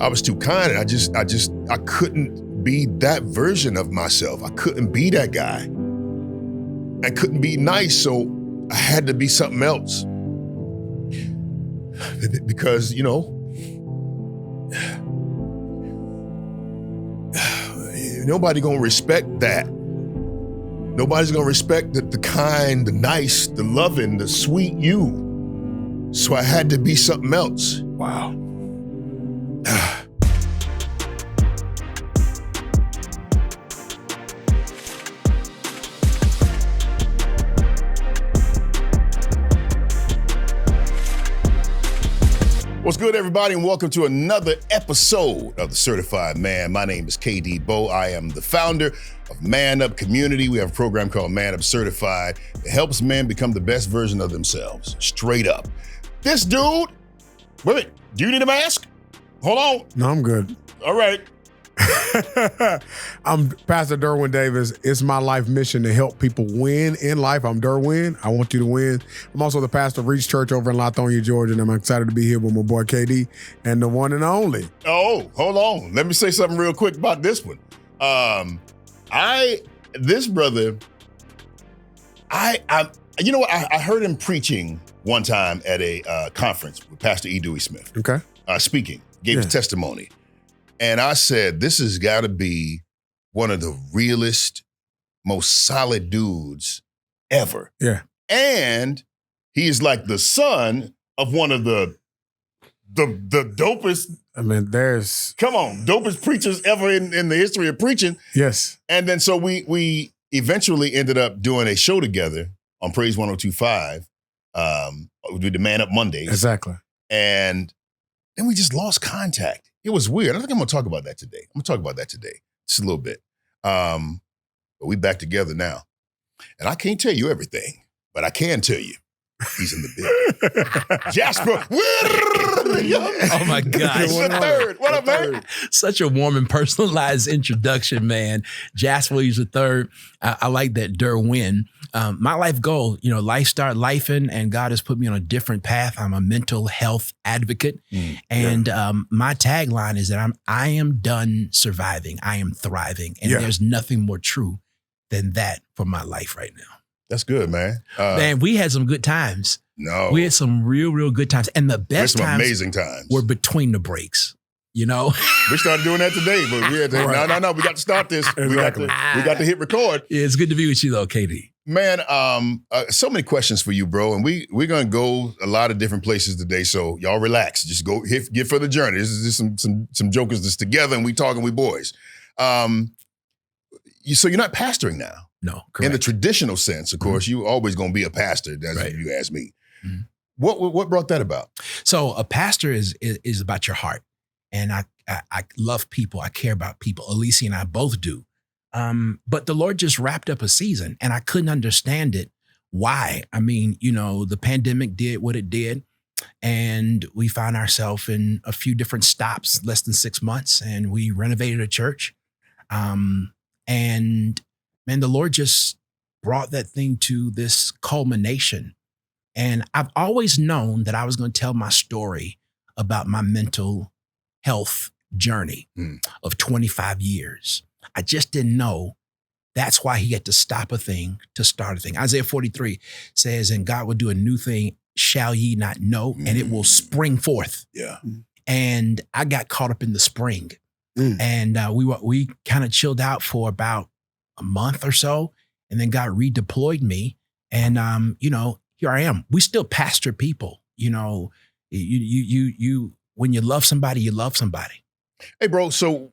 I was too kind. I couldn't be that version of myself. I couldn't be that guy. I couldn't be nice, so I had to be something else. Because, nobody gonna respect that. Nobody's gonna respect the kind, the nice, the loving, the sweet you. So I had to be something else. Wow. What's good, everybody, and welcome to another episode of The Certified Man. My name is KD Bowe. I am the founder of ManUP Community. We have a program called ManUP Certified that helps men become the best version of themselves, straight up. This dude, wait, do you need a mask? Hold on. No, I'm good. All right. I'm Pastor Derwin Davis. It's my life mission to help people win in life. I'm Derwin. I want you to win. I'm also the pastor of Reach Church over in Lithonia, Georgia, and I'm excited to be here with my boy KD and the one and only. Oh, hold on. Let me say something real quick about this one. This brother, you know what? I heard him preaching one time at a conference with Pastor E. Dewey Smith. Okay. Speaking, gave his testimony. And I said, this has got to be one of the realest, most solid dudes ever. Yeah. And he is like the son of one of the dopest. I mean, dopest preachers ever in the history of preaching. Yes. And then so we eventually ended up doing a show together on Praise 102.5. We did the ManUP Mondays. Exactly. And then we just lost contact. It was weird. I think I'm going to talk about that today. Just a little bit. But we back together now. And I can't tell you everything, but I can tell you he's in the building. Jasper Williams. Oh my gosh. The third. What up, man? Such a warm and personalized introduction, man. Jasper Williams the third. I like that Derwin. My life goal, life start lifing, and God has put me on a different path. I'm a mental health advocate. And my tagline is that I am done surviving. I am thriving. And there's nothing more true than that for my life right now. That's good, man. Man, we had some good times. No. We had some real good times. And the best some times amazing times were between the breaks. We started doing that today, but we had to, no, we got to start this. Exactly. We got to hit record. Yeah, it's good to be with you though, KD. Man, so many questions for you, bro. And we're going to go a lot of different places today. So y'all relax. Just go get for the journey. This is just some jokers that's together and we talking, we boys. So you're not pastoring now. No, correct. In the traditional sense, of course, you always going to be a pastor. That's if you ask me. Mm-hmm. What brought that about? So a pastor is about your heart. And I love people. I care about people. Alicia and I both do. But the Lord just wrapped up a season and I couldn't understand it. Why? I mean, the pandemic did what it did and we found ourselves in a few different stops, less than 6 months, and we renovated a church. And man, the Lord just brought that thing to this culmination. And I've always known that I was going to tell my story about my mental health journey of 25 years. I just didn't know that's why he had to stop a thing to start a thing. Isaiah 43 says, and God will do a new thing, shall ye not know, and it will spring forth. Yeah. And I got caught up in the spring. And we kind of chilled out for about a month or so, and then God redeployed me. And here I am. We still pastor people. You when you love somebody, you love somebody. Hey, bro. So,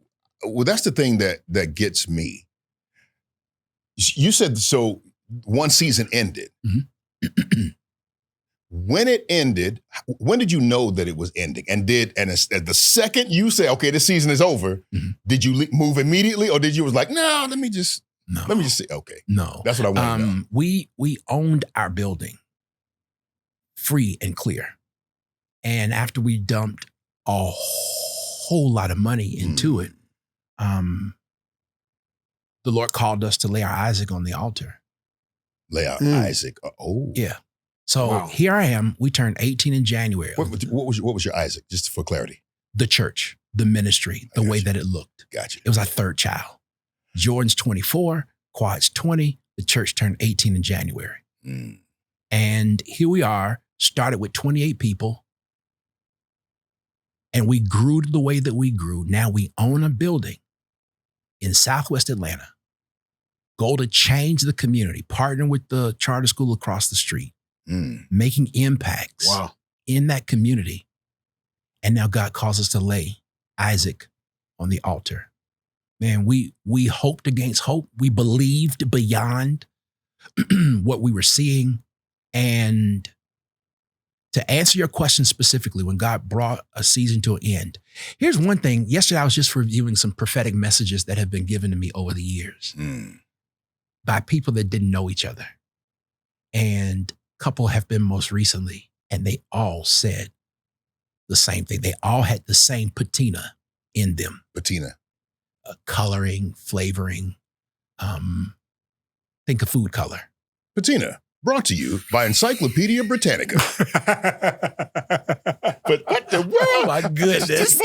that's the thing that gets me. You said so. One season ended. Mm-hmm. When it ended, when did you know that it was ending? And the second you say, okay, this season is over, did you move immediately, or did you was like, no, let me just see. Okay, no, that's what I want to know. We owned our building, free and clear, and after we dumped a whole lot of money into it, the Lord called us to lay our Isaac on the altar. Lay our Isaac. Yeah. So here I am. We turned 18 in January. What was your Isaac, just for clarity? The church, the ministry the way that it looked. Gotcha. It was our third child. Jordan's 24, Quad's 20. The church turned 18 in January. Mm. And here we are, started with 28 people. And we grew the way that we grew. Now we own a building in Southwest Atlanta. Goal to change the community, partner with the charter school across the street, making impacts in that community. And now God calls us to lay Isaac on the altar. Man, we hoped against hope. We believed beyond what we were seeing. And to answer your question specifically, when God brought a season to an end, here's one thing. Yesterday, I was just reviewing some prophetic messages that have been given to me over the years by people that didn't know each other. And a couple have been most recently, and they all said the same thing. They all had the same patina in them. Patina. Coloring, flavoring. Think of food color. Patina. Brought to you by Encyclopedia Britannica. But what the world? Oh my goodness.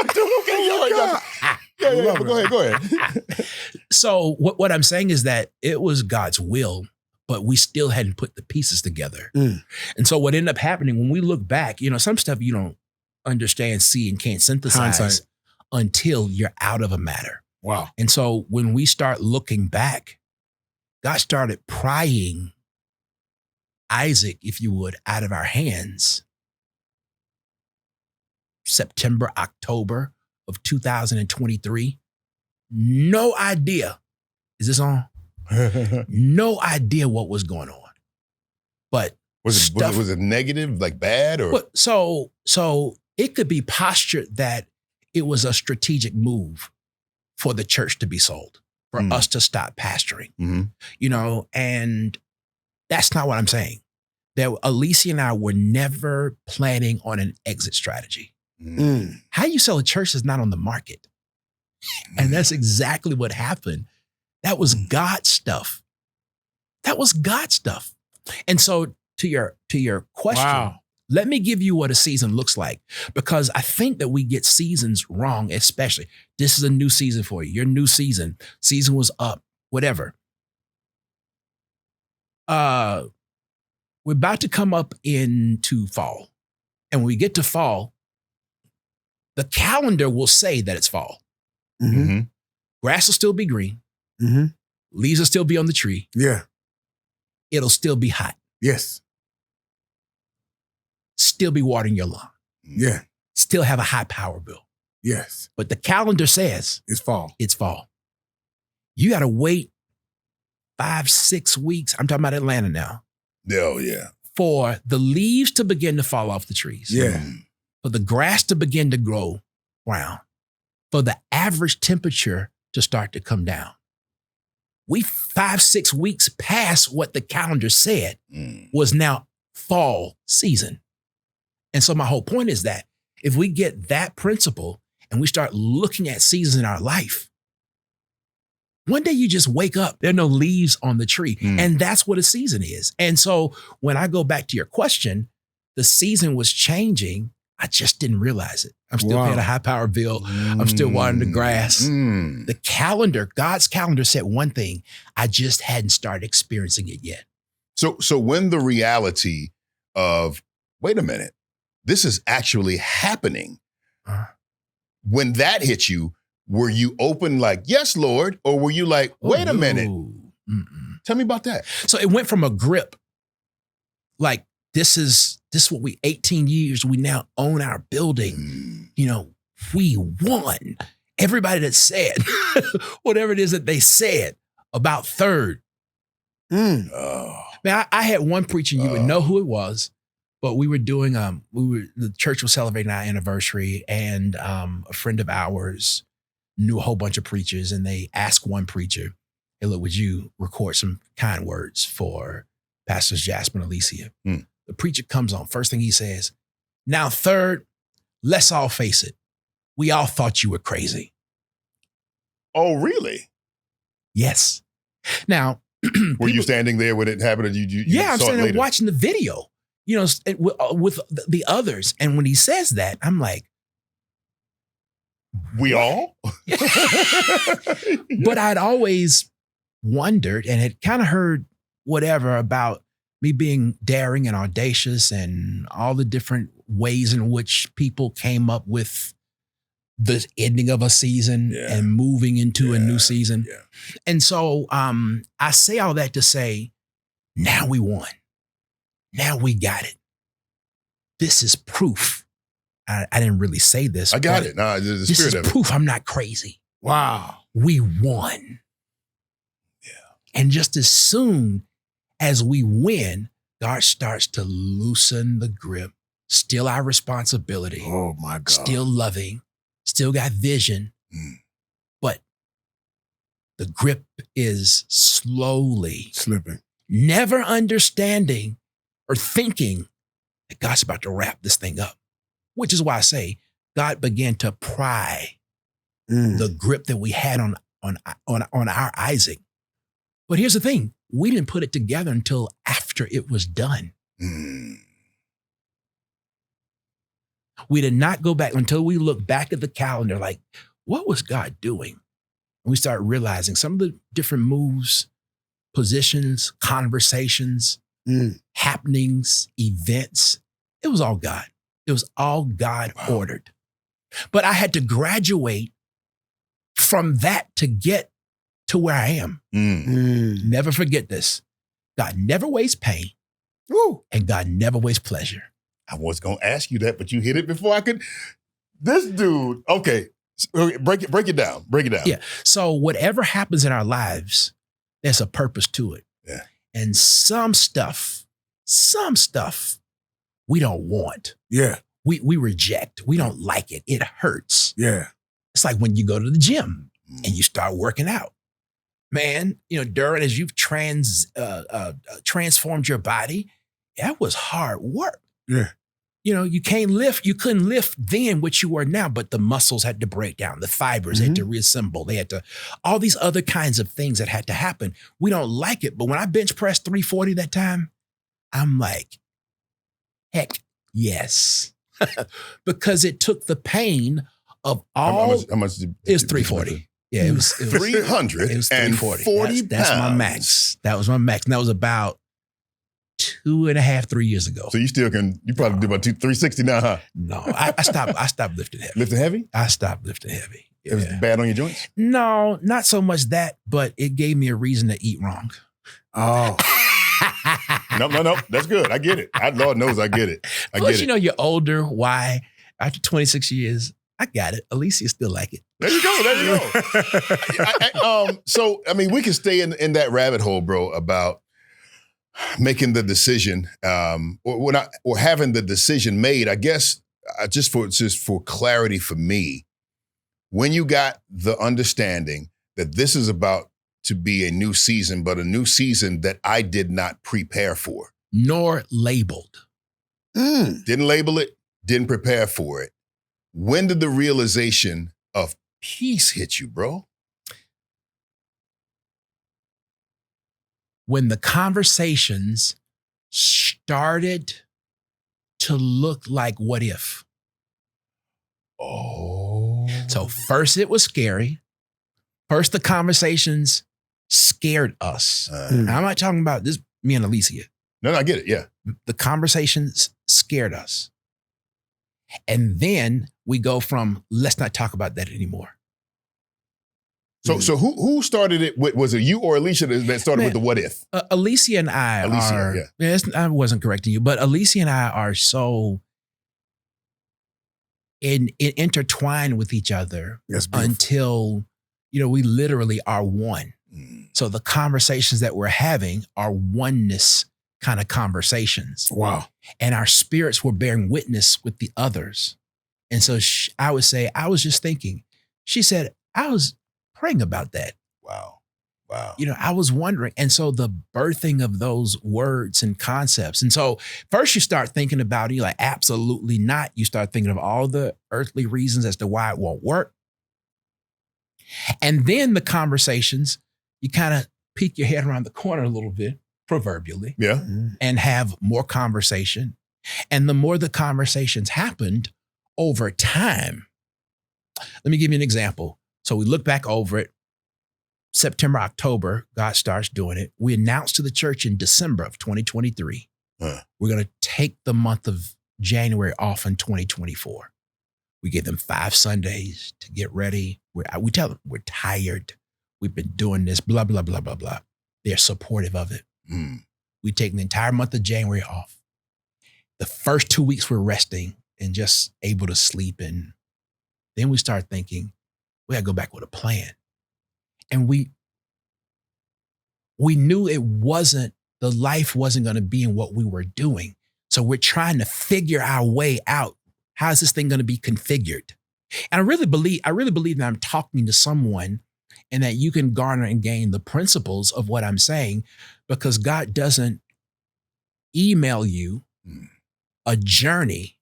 Go ahead. So what I'm saying is that it was God's will, but we still hadn't put the pieces together. And so what ended up happening when we look back, some stuff you don't understand, see, and can't synthesize Hindsight. Until you're out of a matter. Wow. And so when we start looking back, God started prying Isaac, if you would, out of our hands. September, October of 2023. No idea. Is this on? No idea what was going on. But was it negative, like bad, or? So it could be postured that it was a strategic move for the church to be sold, for us to stop pastoring, and that's not what I'm saying. That Alicia and I were never planning on an exit strategy. How you sell a church is not on the market. And that's exactly what happened. That was God's stuff. That was God's stuff. And so to your question, let me give you what a season looks like, because I think that we get seasons wrong, especially. This is a new season for you. Your new season was up, whatever. We're about to come up into fall. And when we get to fall, the calendar will say that it's fall. Grass will still be green. Leaves will still be on the tree. Yeah. It'll still be hot. Yes. Still be watering your lawn. Yeah. Still have a high power bill. Yes. But the calendar says it's fall. It's fall. You got to wait 5-6 weeks. I'm talking about Atlanta now. Oh, yeah. For the leaves to begin to fall off the trees. Yeah. For the grass to begin to grow brown. For the average temperature to start to come down. We 5-6 weeks past what the calendar said was now fall season. And so my whole point is that if we get that principle and we start looking at seasons in our life, one day you just wake up, there are no leaves on the tree. And that's what a season is. And so when I go back to your question, the season was changing. I just didn't realize it. I'm still paying a high power bill. I'm still watering the grass. The calendar, God's calendar said one thing. I just hadn't started experiencing it yet. So when the reality of, wait a minute, this is actually happening. When that hit you, were you open like, yes, Lord? Or were you like, wait a minute? Tell me about that. So it went from a grip, like this is what we 18 years, we now own our building. We won. Everybody that said whatever it is that they said about third. Man, I had one preacher, you would know who it was, but we were doing, the church was celebrating our anniversary, and a friend of ours knew a whole bunch of preachers, and they asked one preacher, hey, look, would you record some kind words for Pastors Jasper and Alicia? The preacher comes on. First thing he says, now third, let's all face it. We all thought you were crazy. Oh, really? Yes. Now, were you standing there when it happened? Or you I'm standing there watching the video, with the others. And when he says that, I'm like, We all? But I'd always wondered and had kind of heard whatever about me being daring and audacious and all the different ways in which people came up with the ending of a season and moving into a new season. Yeah. And so I say all that to say, now we won. Now we got it. This is proof. I didn't really say this. I got it. No, the This spirit is of it. proof I'm not crazy. Wow. We won. Yeah. And just as soon as we win, God starts to loosen the grip. Still our responsibility. Oh my God. Still loving. Still got vision. But the grip is slowly Slipping. never understanding or thinking that God's about to wrap this thing up. Which is why I say God began to pry the grip that we had on our Isaac. But here's the thing. We didn't put it together until after it was done. We did not go back until we look back at the calendar like, what was God doing? And we start realizing some of the different moves, positions, conversations, happenings, events. It was all God. It was all God ordered. But I had to graduate from that to get to where I am. Never forget this. God never wastes pain. And God never wastes pleasure. I was going to ask you that, but you hit it before I could. This dude, okay. Break it down. Break it down. Yeah. So whatever happens in our lives, there's a purpose to it. Yeah. And some stuff we don't want. Yeah. We reject. We don't like it. It hurts. Yeah. It's like when you go to the gym and you start working out. Man, Derwin, as you've transformed your body, that was hard work. Yeah. You couldn't lift then what you were now, but the muscles had to break down. The fibers had to reassemble. They had to, all these other kinds of things that had to happen. We don't like it. But when I bench pressed 340 that time, I'm like, heck yes. Because it took the pain of all. How much it was 340. Yeah, it was 340. It was 340. That's my max. That was my max. And that was about 2.5, 3 years ago. So you probably do about 360 now, huh? No, I stopped lifting heavy. Lifting heavy? I stopped lifting heavy. It was bad on your joints? No, not so much that, but it gave me a reason to eat wrong. Oh. No. That's good. I get it. Lord knows I get it. Plus, you're older. Why? After 26 years, I got it. Alicia still like it. There you go. So, we can stay in that rabbit hole, bro, about making the decision or having the decision made. I guess just for clarity for me, when you got the understanding that this is about to be a new season, but a new season that I did not prepare for. Nor labeled. Didn't label it, didn't prepare for it. When did the realization of peace hit you, bro? When the conversations started to look like what if. Oh. So first it was scary. First the conversations scared us. I'm not talking about this, me and Alicia. No, I get it. Yeah. The conversations scared us. And then we go from, let's not talk about that anymore. So who started it? Was it you or Alicia that started with the what if? Alicia and I I wasn't correcting you, but Alicia and I are so intertwined with each other until, we literally are one. So the conversations that we're having are oneness kind of conversations. Wow. And our spirits were bearing witness with the others. And so I would say, I was just thinking, she said, I was praying about that. Wow. I was wondering. And so the birthing of those words and concepts. And so first you start thinking about it, you're like, absolutely not. You start thinking of all the earthly reasons as to why it won't work. And then the conversations, you kind of peek your head around the corner a little bit, proverbially. Yeah. And have more conversation. And the more the conversations happened over time, Let me give you an example. So we look back over it. September, October, God starts doing it. We announced to the church in December of 2023, we're going to take the month of January off in 2024. We give them 5 Sundays to get ready. We tell them we're tired. We've been doing this, blah, blah, blah, blah, blah. They're supportive of it. We take the entire month of January off. The first 2 weeks we're resting and just able to sleep. And then we start thinking, we gotta go back with a plan. And we knew the life wasn't going to be in what we were doing. So we're trying to figure our way out. How is this thing going to be configured? And I really believe that I'm talking to someone and that you can garner and gain the principles of what I'm saying, because God doesn't email you a journey,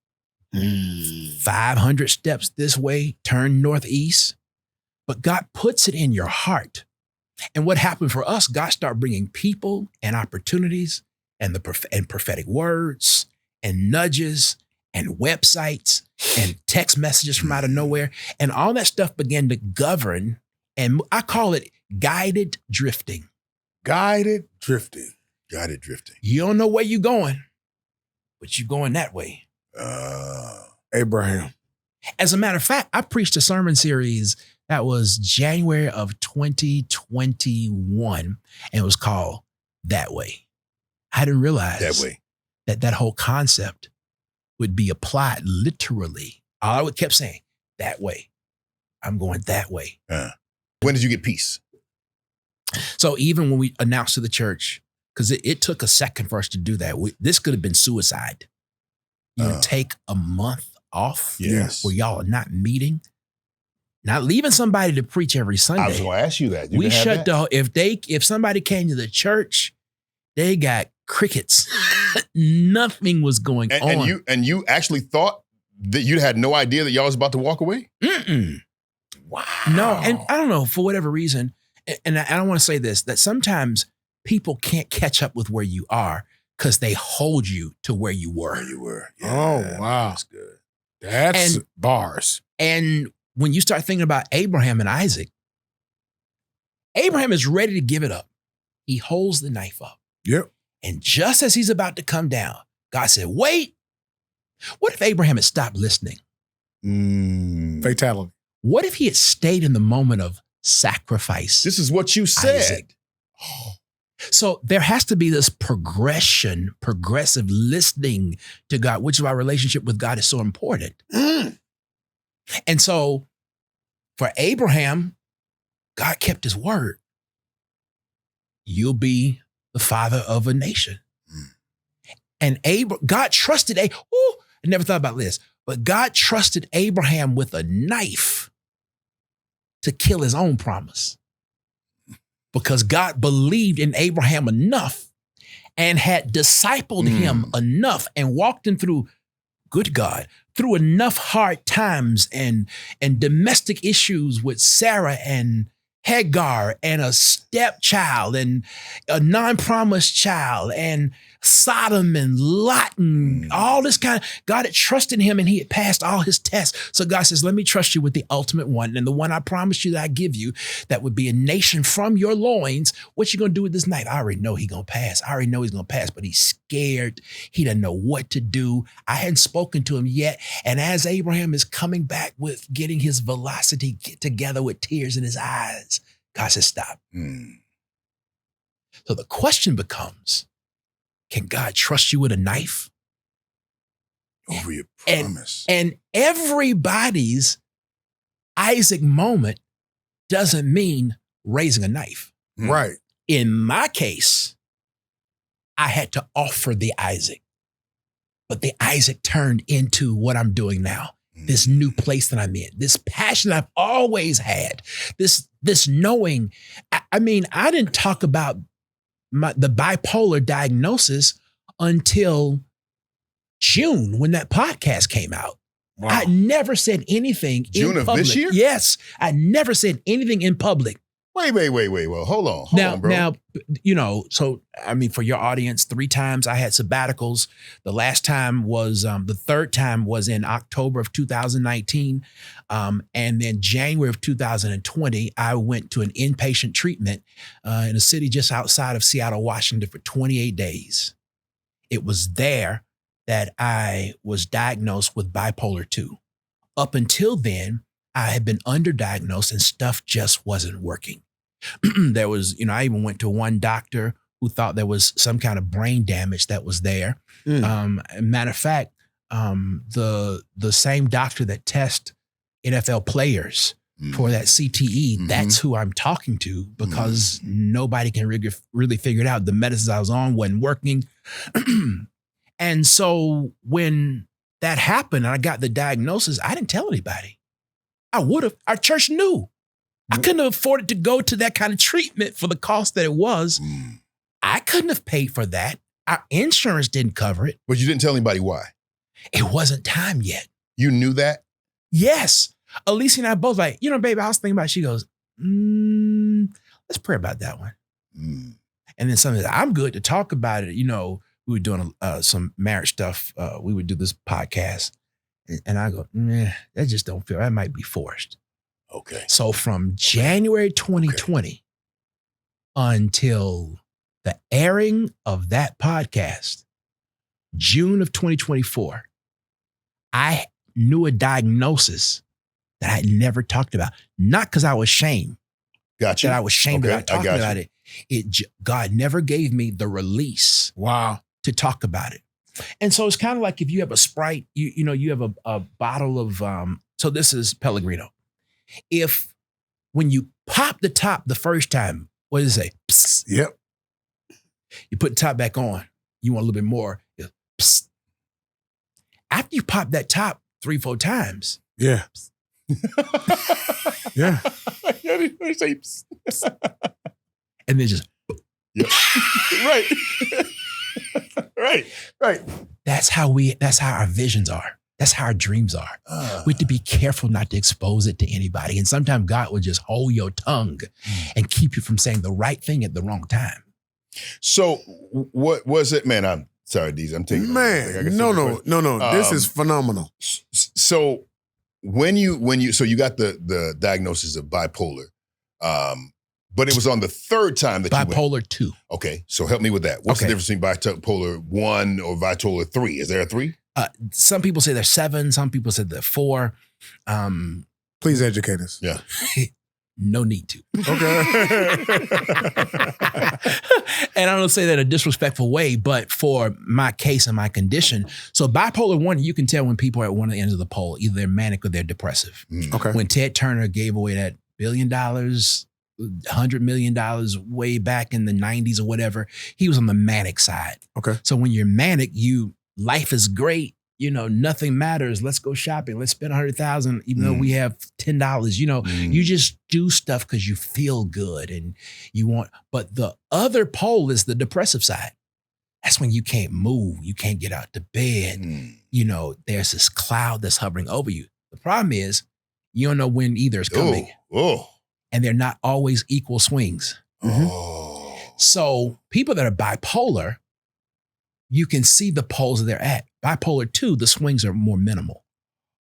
500 steps this way, turn northeast. But God puts it in your heart. And what happened for us, God started bringing people and opportunities and prophetic words and nudges and websites and text messages from out of nowhere. And all that stuff began to govern. And I call it guided drifting. Guided drifting. Guided drifting. You don't know where you're going, but you're going that way. Abraham. As a matter of fact, I preached a sermon series that was January of 2021, and it was called That Way. I didn't realize that whole concept would be applied literally. All I kept saying, that way. I'm going that way. When did you get peace? So even when we announced to the church, because it took a second for us to do that. This could have been suicide. You take a month off where y'all are not meeting. Not leaving somebody to preach every Sunday. I was going to ask you that. We shut the if somebody came to the church, they got crickets. Nothing was going on. And you actually thought that you had no idea that y'all was about to walk away? Wow. No, and I don't know, for whatever reason, and I don't want to say this, that sometimes people can't catch up with where you are because they hold you to where you were. Yeah, wow. That's good. That's bars. And when you start thinking about Abraham and Isaac, Abraham is ready to give it up. He holds the knife up. Yep. And just as he's about to come down, God said, wait. What if Abraham had stopped listening? Fatality. What if he had stayed in the moment of sacrifice? This is what you said. Isaac? So there has to be this progressive listening to God, which is why relationship with God is so important. And so for Abraham, God kept his word. You'll be the father of a nation. And God trusted, I never thought about this, but God trusted Abraham with a knife to kill his own promise. Because God believed in Abraham enough and had discipled him enough and walked him through, good God, through enough hard times and domestic issues with Sarah and Hagar and a stepchild and a non-promised child and Sodom and Lot and all this kind of, God had trusted him and he had passed all his tests. So God says, let me trust you with the ultimate one. And the one I promised you that I give you, that would be a nation from your loins. What you going to do with this knife? I already know he's going to pass. I already know he's going to pass, but he's scared. He doesn't know what to do. I hadn't spoken to him yet. And as Abraham is coming back with getting his velocity together with tears in his eyes, God says, stop. So the question becomes, can God trust you with a knife? Over your promise. And everybody's Isaac moment doesn't mean raising a knife. Right. In my case, I had to offer the Isaac. But the Isaac turned into what I'm doing now. This new place that I'm in, this passion I've always had, this knowing. I mean, I didn't talk about the bipolar diagnosis until June when that podcast came out. Wow. I never said anything June in public. Of this year? Yes. I never said anything in public Wait. Well, hold on, bro. Now, so I mean, for your audience, 3 times I had sabbaticals. The last time was the third time was in October of 2019, and then January of 2020, I went to an inpatient treatment in a city just outside of Seattle, Washington, for 28 days. It was there that I was diagnosed with bipolar 2. Up until then, I had been underdiagnosed and stuff just wasn't working. There was, I even went to one doctor who thought there was some kind of brain damage that was there. Matter of fact, the same doctor that tests NFL players for that CTE, that's who I'm talking to, because nobody can really figure it out. The medicines I was on wasn't working. And so when that happened and I got the diagnosis, I didn't tell anybody. I would have. Our church knew. I couldn't have afforded to go to that kind of treatment for the cost that it was. I couldn't have paid for that. Our insurance didn't cover it. But you didn't tell anybody why? It wasn't time yet. You knew that? Yes. Alicia and I both like, baby, I was thinking about it. She goes, let's pray about that one. And then something that I'm good to talk about it. We were doing some marriage stuff. We would do this podcast. And I go, that just don't feel, that might be forced. Okay. So from January 2020 until the airing of that podcast, June of 2024, I knew a diagnosis that I never talked about. Not because I was ashamed. Gotcha. That I was ashamed that I talked about it. God never gave me the release. Wow. To talk about it. And so it's kind of like if you have a Sprite, you have a bottle of, so this is Pellegrino. If when you pop the top the first time, what does it say? Psst. Yep. You put the top back on, you want a little bit more. Psst. After you pop that top 3-4 times. Yeah. Yeah. Say psst. And then just. Yeah. Right. That's how our visions are. That's how our dreams are. We have to be careful not to expose it to anybody. And sometimes God will just hold your tongue and keep you from saying the right thing at the wrong time. So what was it, man? I'm sorry, Deez. I'm taking No. This is phenomenal. So when you got the diagnosis of bipolar, but it was on the third time that bipolar you went. 2. Okay, so help me with that. What's the difference between bipolar 1 or bipolar 3? Is there a 3? Some people say there's 7. Some people say there's 4. Please educate us. Yeah. No need to. Okay. And I don't say that in a disrespectful way, but for my case and my condition. So bipolar 1, you can tell when people are at one of the ends of the pole, either they're manic or they're depressive. Okay. When Ted Turner gave away that $1 billion, $100 million way back in the 90s or whatever, he was on the manic side. Okay. So when you're manic, life is great. Nothing matters. Let's go shopping. Let's spend $100,000, even though we have $10. You just do stuff because you feel good and you want. But the other pole is the depressive side. That's when you can't move. You can't get out to bed. There's this cloud that's hovering over you. The problem is you don't know when either is coming. And they're not always equal swings. So people that are bipolar, you can see the poles that they're at. Bipolar 2, the swings are more minimal.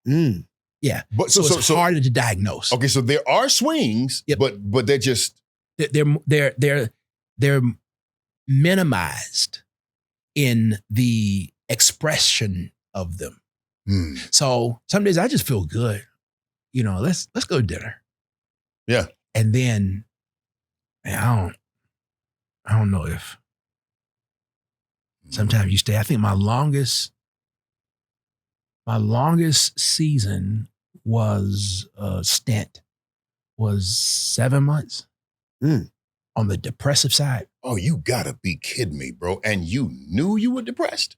Yeah. But so it's harder to diagnose. Okay, so there are swings, but they're just they're minimized in the expression of them. So some days I just feel good. Let's go to dinner. Yeah. And then I don't know if sometimes you stay. I think my longest season was stint was 7 months on the depressive side. Oh, you gotta be kidding me, bro. And you knew you were depressed?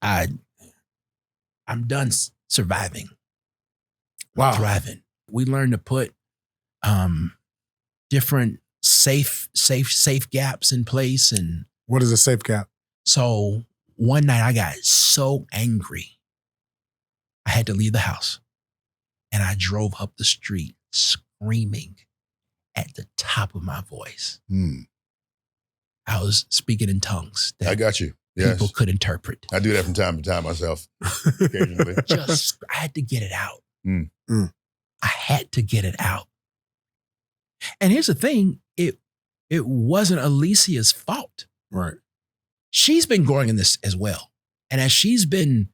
I'm done surviving. Wow. Thriving. We learned to put different safe gaps in place. And what is a safe gap? So one night I got so angry, I had to leave the house. And I drove up the street screaming at the top of my voice. Mm. I was speaking in tongues that I got you. Yes. people could interpret. I do that from time to time myself, occasionally. I had to get it out. Mm. I had to get it out. And here's the thing, it wasn't Alicia's fault. Right. She's been growing in this as well. And as she's been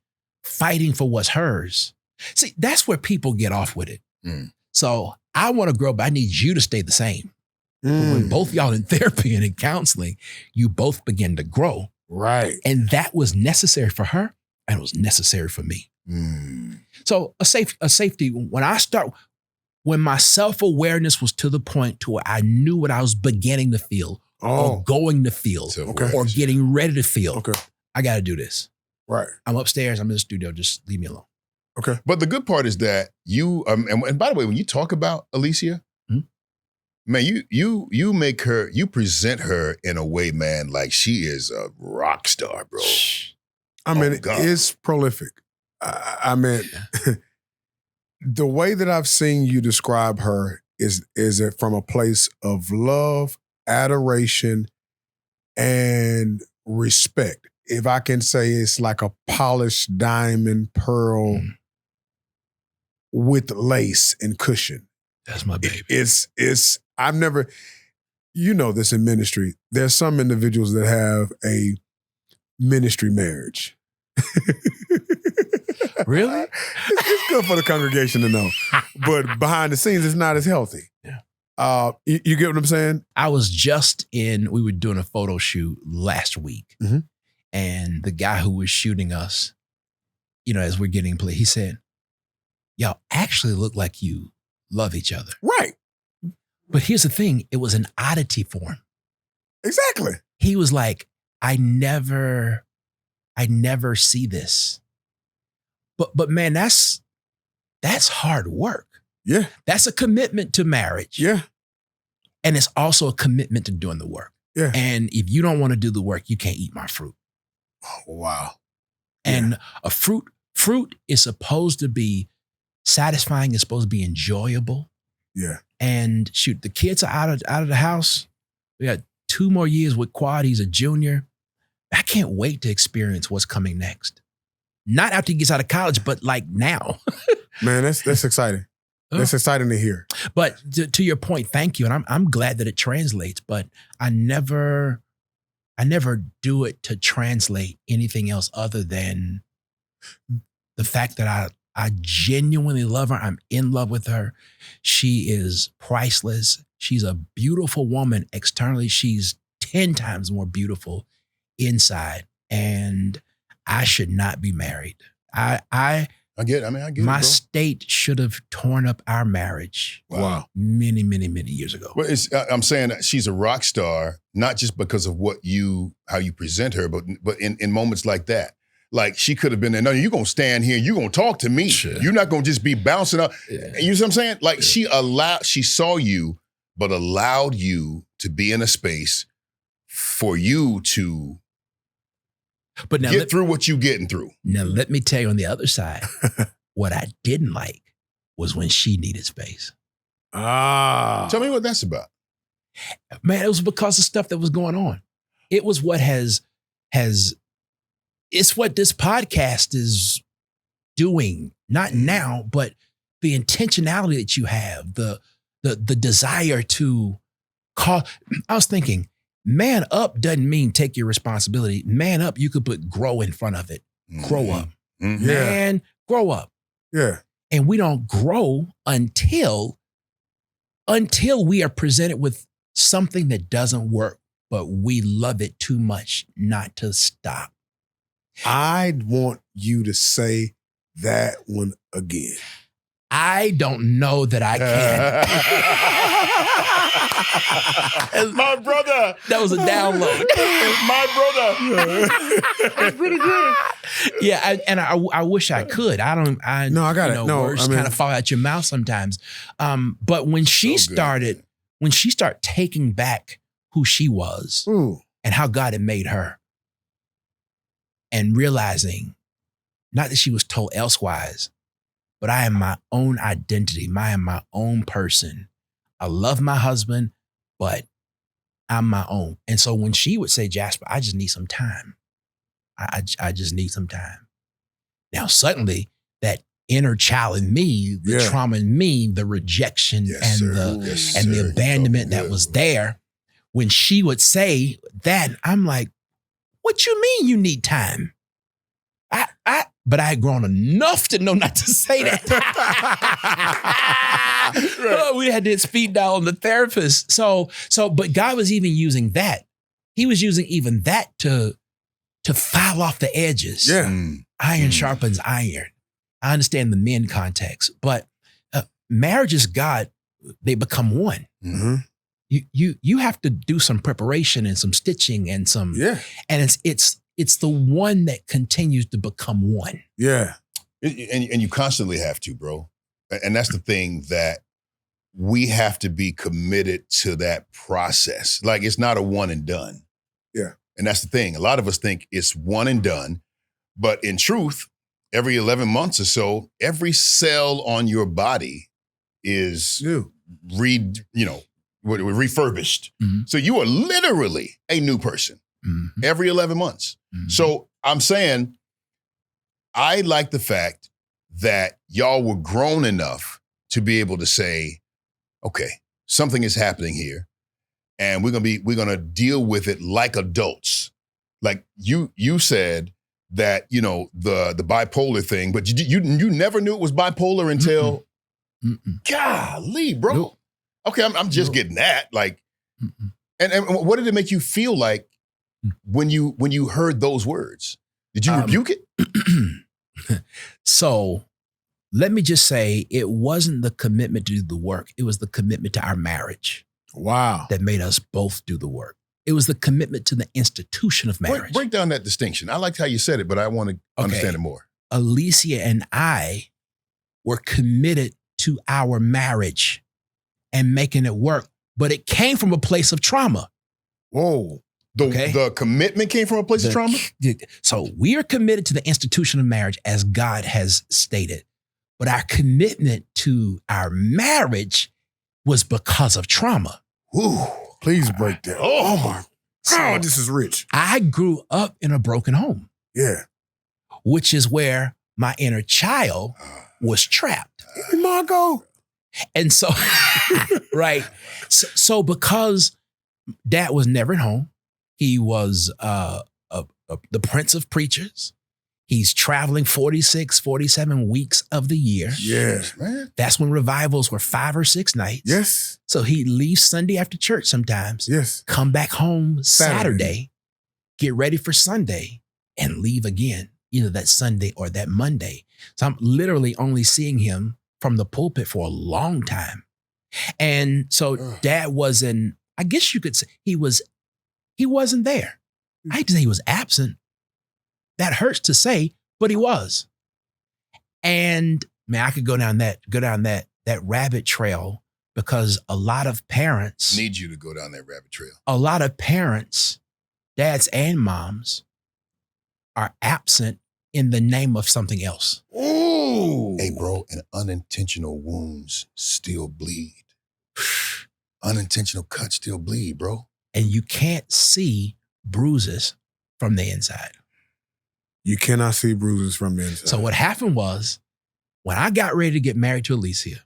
fighting for what's hers, see, that's where people get off with it. Mm. So I want to grow, but I need you to stay the same. When both y'all in therapy and in counseling, you both begin to grow. Right. And that was necessary for her and it was necessary for me. Mm. So a safety, when my self-awareness was to the point to where I knew what I was beginning to feel or going to feel or getting ready to feel, Okay. I got to do this. Right. I'm upstairs, I'm in the studio, just leave me alone. Okay. But the good part is that you, and by the way, when you talk about Alicia, man, you make her, you present her in a way, man, like she is a rock star, bro. I mean, it's prolific. I mean, the way that I've seen you describe her is it from a place of love, adoration, and respect. If I can say it's like a polished diamond pearl with lace and cushion. That's my baby. I've never, you know this in ministry, there's some individuals that have a ministry marriage. Really? It's good for the congregation to know. But behind the scenes, it's not as healthy. Yeah. You get what I'm saying? I was we were doing a photo shoot last week. And the guy who was shooting us, you know, as we're getting play, he said, y'all actually look like you love each other. Right. But here's the thing, it was an oddity for him. Exactly. He was like, I never see this. But man, that's hard work. Yeah. That's a commitment to marriage. Yeah. And it's also a commitment to doing the work. Yeah. And if you don't want to do the work, you can't eat my fruit. Oh, wow. And a fruit is supposed to be satisfying, it's supposed to be enjoyable. Yeah. And shoot, the kids are out of the house. We got 2 more years with Quad. He's a junior. I can't wait to experience what's coming next. Not after he gets out of college, but like now. Man, that's exciting. That's exciting to hear. But to your point, thank you. And I'm glad that it translates, but I never do it to translate anything else other than the fact that I genuinely love her. I'm in love with her. She is priceless. She's a beautiful woman externally. She's 10 times more beautiful inside. And I should not be married. I get it. My state should have torn up our marriage. Wow. Many, many, many years ago. Well, I'm saying that she's a rock star, not just because of how you present her, but in moments like that. Like she could have been there. No, you're going to stand here. You're going to talk to me. Sure. You're not going to just be bouncing up. Yeah. You know what I'm saying? Like she saw you, but allowed you to be in a space for you to get through what you're getting through. Now, let me tell you on the other side, what I didn't like was when she needed space. Tell me what that's about. Man, it was because of stuff that was going on. It was what it's what this podcast is doing, not now, but the intentionality that you have, the desire to call. I was thinking, man up doesn't mean take your responsibility. Man up, you could put grow in front of it. Grow up. Mm-hmm. Man, grow up. Yeah. And we don't grow until we are presented with something that doesn't work, but we love it too much not to stop. I want you to say that one again. I don't know that I can. My brother. That was a download. My brother. That's pretty good. Yeah, I wish I could. I got it. No, words kind of fall out your mouth sometimes. But when she started taking back who she was and how God had made her, and realizing not that she was told elsewise, but I am my own identity. I am my own person. I love my husband, but I'm my own. And so when she would say, Jasper, I just need some time. I just need some time. Now, suddenly that inner child in me, the trauma in me, the rejection the abandonment that was there, when she would say that, I'm like, what you mean you need time? But I had grown enough to know not to say that. Oh, we had to speed dial on the therapist. But God was even using that. He was using even that to file off the edges. Yeah. Iron sharpens iron. I understand the men context, but marriages, God, they become one. Mm-hmm. You have to do some preparation and some stitching and some, and it's the one that continues to become one. Yeah. And you constantly have to, bro. And that's the thing, that we have to be committed to that process. Like, it's not a one and done. Yeah. And that's the thing. A lot of us think it's one and done, but in truth, every 11 months or so, every cell on your body is refurbished. Mm-hmm. So you are literally a new person every 11 months. Mm-hmm. So I'm saying, I like the fact that y'all were grown enough to be able to say, okay, something is happening here, and we're gonna deal with it like adults. Like you said that, the bipolar thing, but you never knew it was bipolar until, golly, bro. Nope. Okay, I'm just getting that. Like, and what did it make you feel like when you heard those words? Did you rebuke it? So let me just say, it wasn't the commitment to do the work. It was the commitment to our marriage. Wow. That made us both do the work. It was the commitment to the institution of marriage. Break down that distinction. I liked how you said it, but I want to understand it more. Alicia and I were committed to our marriage and making it work, but it came from a place of trauma. Whoa. The commitment came from a place of trauma? So we are committed to the institution of marriage as God has stated, but our commitment to our marriage was because of trauma. Ooh, please break that. Oh my God, this is rich. I grew up in a broken home. Yeah. Which is where my inner child was trapped. Marco. And so, right. So because Dad was never at home, he was the prince of preachers. He's traveling 46, 47 weeks of the year. Yes, man. That's when revivals were 5 or 6 nights. Yes. So he'd leave Sunday after church sometimes. Yes. Come back home Saturday, get ready for Sunday, and leave again, either that Sunday or that Monday. So I'm literally only seeing him from the pulpit for a long time. And so Dad wasn't, I guess you could say, he wasn't there. I hate to say he was absent. That hurts to say, but he was. And man, I could go down that rabbit trail, because a lot of parents need you to go down that rabbit trail. A lot of parents, dads and moms, are absent in the name of something else. Ooh. Hey, bro, and unintentional wounds still bleed. Unintentional cuts still bleed, bro. And you can't see bruises from the inside. You cannot see bruises from the inside. So what happened was, when I got ready to get married to Alicia,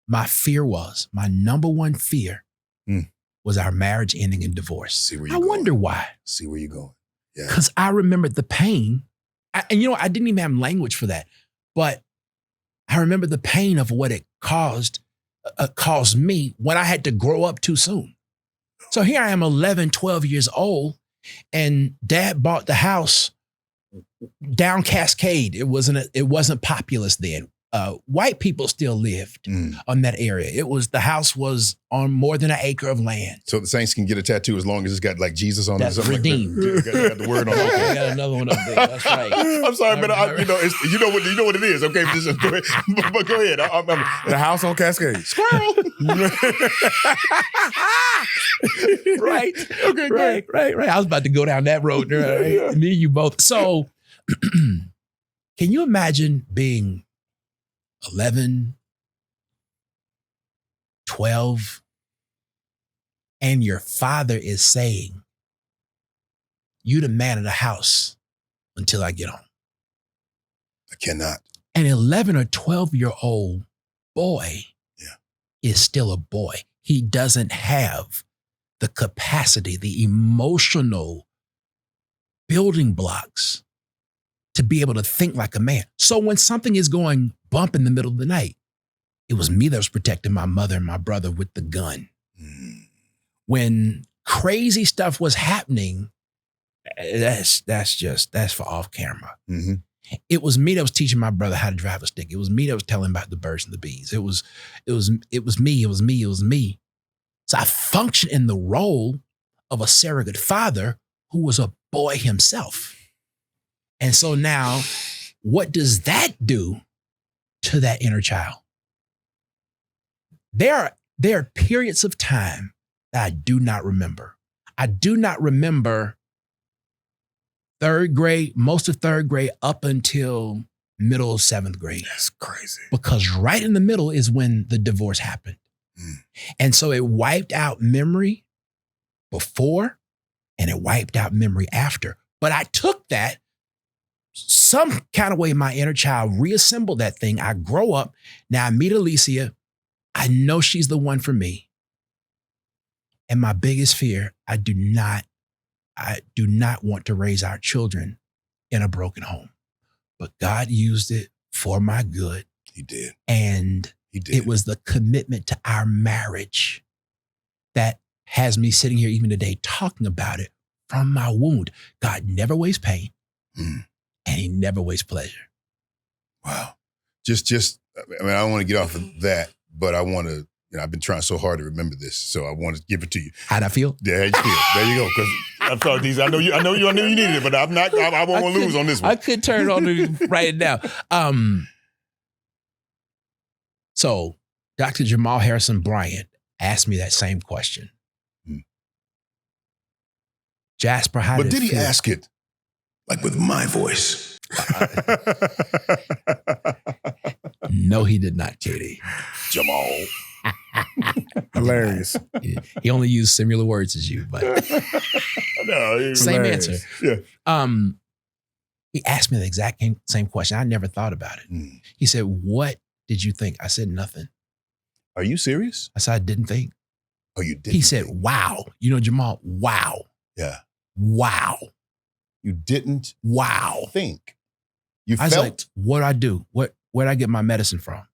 my number one fear was our marriage ending in divorce. I wonder why. See where you're going. Yeah. Because I remembered the pain. I didn't even have language for that, but I remember the pain of what it caused me when I had to grow up too soon. So here I am, 11, 12 years old, and Dad bought the house down Cascade. It wasn't populous then. White people still lived on that area. The house was on more than an acre of land. So the Saints can get a tattoo as long as it's got like Jesus on That's it. That's redeemed. Like that. Got the word on it. I got another one up there. That's right. I'm sorry, but you know what it is. Okay, just go ahead. But go ahead. The house on Cascade. Squirrel. Right. Okay. Great. Right. I was about to go down that road. Right? Yeah. Me and you both. So, can you imagine being 11, 12, and your father is saying, you the man of the house until I get home. I cannot. An 11 or 12-year-old boy is still a boy. He doesn't have the capacity, the emotional building blocks to be able to think like a man. So when something is going bump in the middle of the night, it was me that was protecting my mother and my brother with the gun. When crazy stuff was happening, that's for off camera. Mm-hmm. It was me that was teaching my brother how to drive a stick. It was me that was telling him about the birds and the bees. It was me. So I functioned in the role of a surrogate father who was a boy himself. And so now, what does that do to that inner child? There are periods of time that I do not remember. I do not remember third grade, most of third grade up until middle of seventh grade. That's crazy. Because right in the middle is when the divorce happened. And so it wiped out memory before and it wiped out memory after. But I took that some kind of way, my inner child reassembled that thing. I grow up. Now I meet Alicia. I know she's the one for me. And my biggest fear, I do not want to raise our children in a broken home. But God used it for my good. He did. And He did. It was the commitment to our marriage that has me sitting here even today talking about it from my wound. God never wastes pain and he never wastes pleasure. Wow. I don't want to get off of that, but I want to, I've been trying so hard to remember this, so I want to give it to you. How'd I feel? There you feel. There you go. Because I'm sorry, these. I know you needed it, but I'm not. I won't lose on this one. I could turn it on to write it down. So Dr. Jamal Harrison Bryant asked me that same question. Jasper, how did it feel? But did he ask it like with my voice? No, he did not, KD. Jamal. Hilarious. He only used similar words as you, but No, same hilarious. answer. Yeah. He asked me the exact same question. I never thought about it. He said, "What did you think?" I said, "Nothing." Are you serious? I said, "I didn't think." Oh, you did. He said, "Wow." You know, Jamal, wow. Yeah. Wow. You didn't Wow. think. You I was felt. like, what'd I do? Where'd I get my medicine from?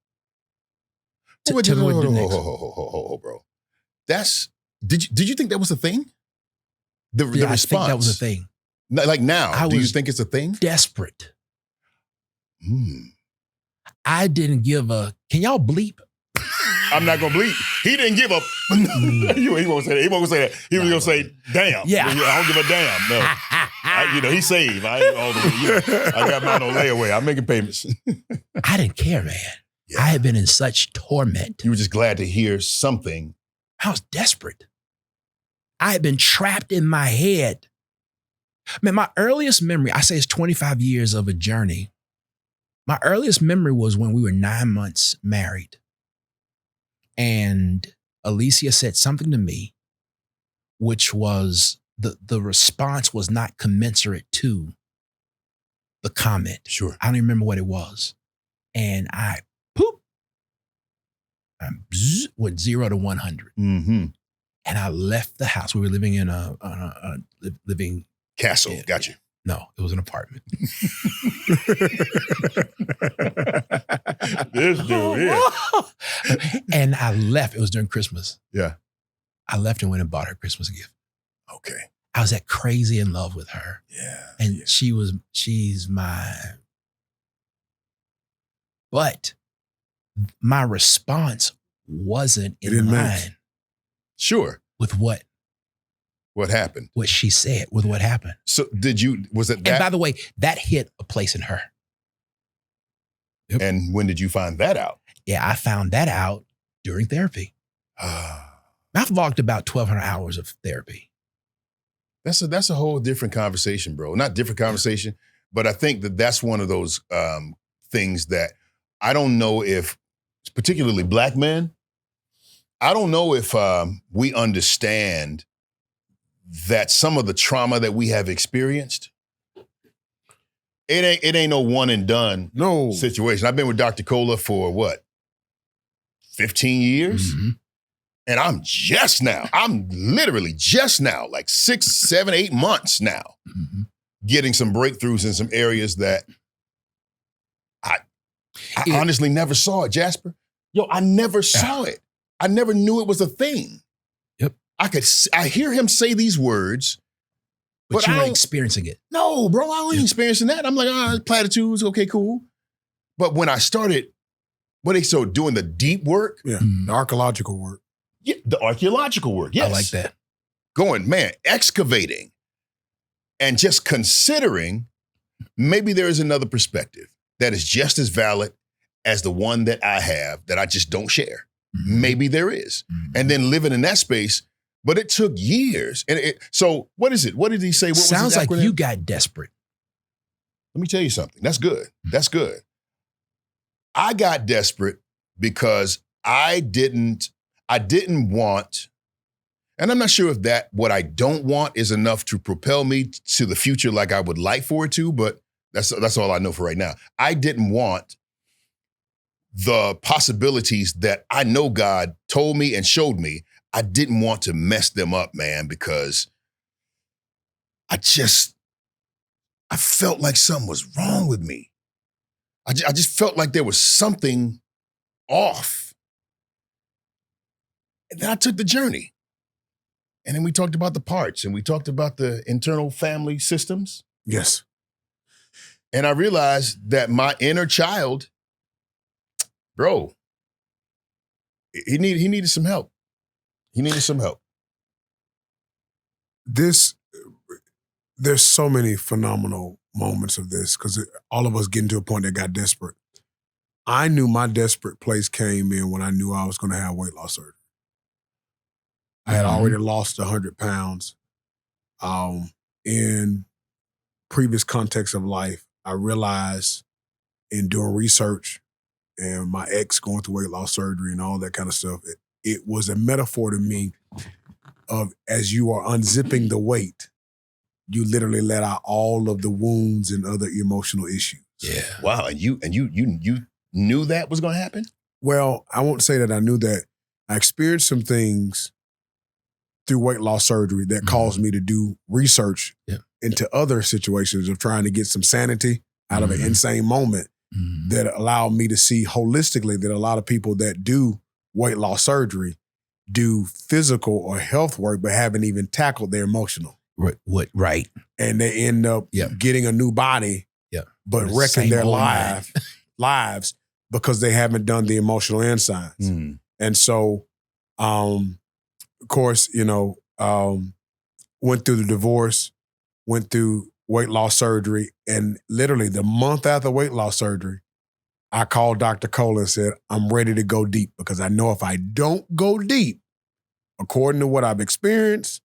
Wait, Tell me what to do hold, next. bro. Did you think that was a thing? The Yeah, I response. think that was a thing. Like now, I do you was think it's a thing? Desperate. I didn't give a, can y'all bleep? I'm not gonna bleep. He didn't give a. He won't say that. He won't say that. He was gonna say, "Damn." Yeah. I don't give a damn. No. He saved. I ain't all the way. I got mine on layaway. I'm making payments. I didn't care, man. Yeah. I had been in such torment. You were just glad to hear something. I was desperate. I had been trapped in my head. Man, my earliest memory, I say it's 25 years of a journey. My earliest memory was when we were 9 months married. And Alicia said something to me, which was the response was not commensurate to the comment. Sure. I don't even remember what it was. And I went 0 to 100. Mm-hmm. And I left the house. We were living in a living Castle. Yeah. Got you. No, it was an apartment. This dude, yeah. And I left. It was during Christmas. Yeah. I left and went and bought her Christmas gift. Okay. I was that crazy in love with her. Yeah. And she's my, but my response wasn't It in didn't line match. Sure. with what happened? she said, with what happened. So was it And that? by the way, that hit a place in her. And when did you find that out? Yeah, I found that out during therapy. I've logged about 1,200 hours of therapy. That's a whole different conversation, bro. Not different conversation, but I think that's one of those things that I don't know if, particularly black men, I don't know if we understand that some of the trauma that we have experienced, it ain't no one and done situation. I've been with Dr. Cola for what, 15 years? Mm-hmm. And I'm literally just now, like 6, 7, 8 months now, getting some breakthroughs in some areas that I honestly never saw it, Jasper. Yo, I never saw it. I never knew it was a thing. Yep. I hear him say these words, but you ain't experiencing it. No, bro, I ain't experiencing that. I'm like, platitudes, okay, cool. But when I started, doing the deep work? Yeah, the archaeological work. Yeah, the archaeological work, yes. I like that. Going, man, excavating and just considering maybe there is another perspective that is just as valid as the one that I have that I just don't share. Mm-hmm. Maybe there is. Mm-hmm. And then living in that space, but it took years. So what is it? What did he say? What Sounds was like you got desperate. Let me tell you something. That's good. That's good. I got desperate because I didn't want, and I'm not sure if that what I don't want is enough to propel me to the future like I would like for it to, but that's all I know for right now. I didn't want the possibilities that I know God told me and showed me. I didn't want to mess them up, man, because I felt like something was wrong with me. I just felt like there was something off. And then I took the journey. And then we talked about the parts and we talked about the internal family systems. Yes. And I realized that my inner child, bro, he needed some help. He needed some help. There's so many phenomenal moments of this because all of us getting to a point that got desperate. I knew my desperate place came in when I knew I was going to have weight loss surgery. I had already lost 100 pounds. In previous contexts of life, I realized in doing research and my ex going through weight loss surgery and all that kind of stuff, it was a metaphor to me of as you are unzipping the weight, you literally let out all of the wounds and other emotional issues. Yeah. Wow. And you knew that was going to happen? Well, I won't say that I knew that. I experienced some things through weight loss surgery that caused me to do research into other situations of trying to get some sanity out of an insane moment that allowed me to see holistically that a lot of people that do weight loss surgery do physical or health work, but haven't even tackled their emotional. Right. And they end up getting a new body, but wrecking their lives because they haven't done the emotional insides. And so, of course, went through the divorce, went through weight loss surgery, and literally the month after weight loss surgery, I called Dr. Cole and said, I'm ready to go deep because I know if I don't go deep, according to what I've experienced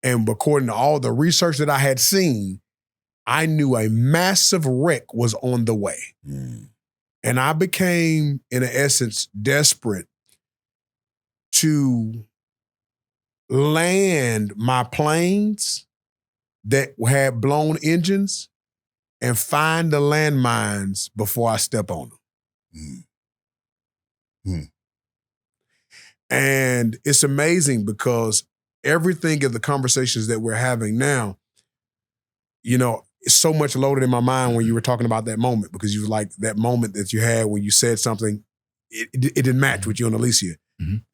and according to all the research that I had seen, I knew a massive wreck was on the way. And I became, in essence, desperate to land my planes that had blown engines and find the landmines before I step on them. And it's amazing because everything of the conversations that we're having now, it's so much loaded in my mind when you were talking about that moment because you were like that moment that you had when you said something, it didn't match with you and Alicia.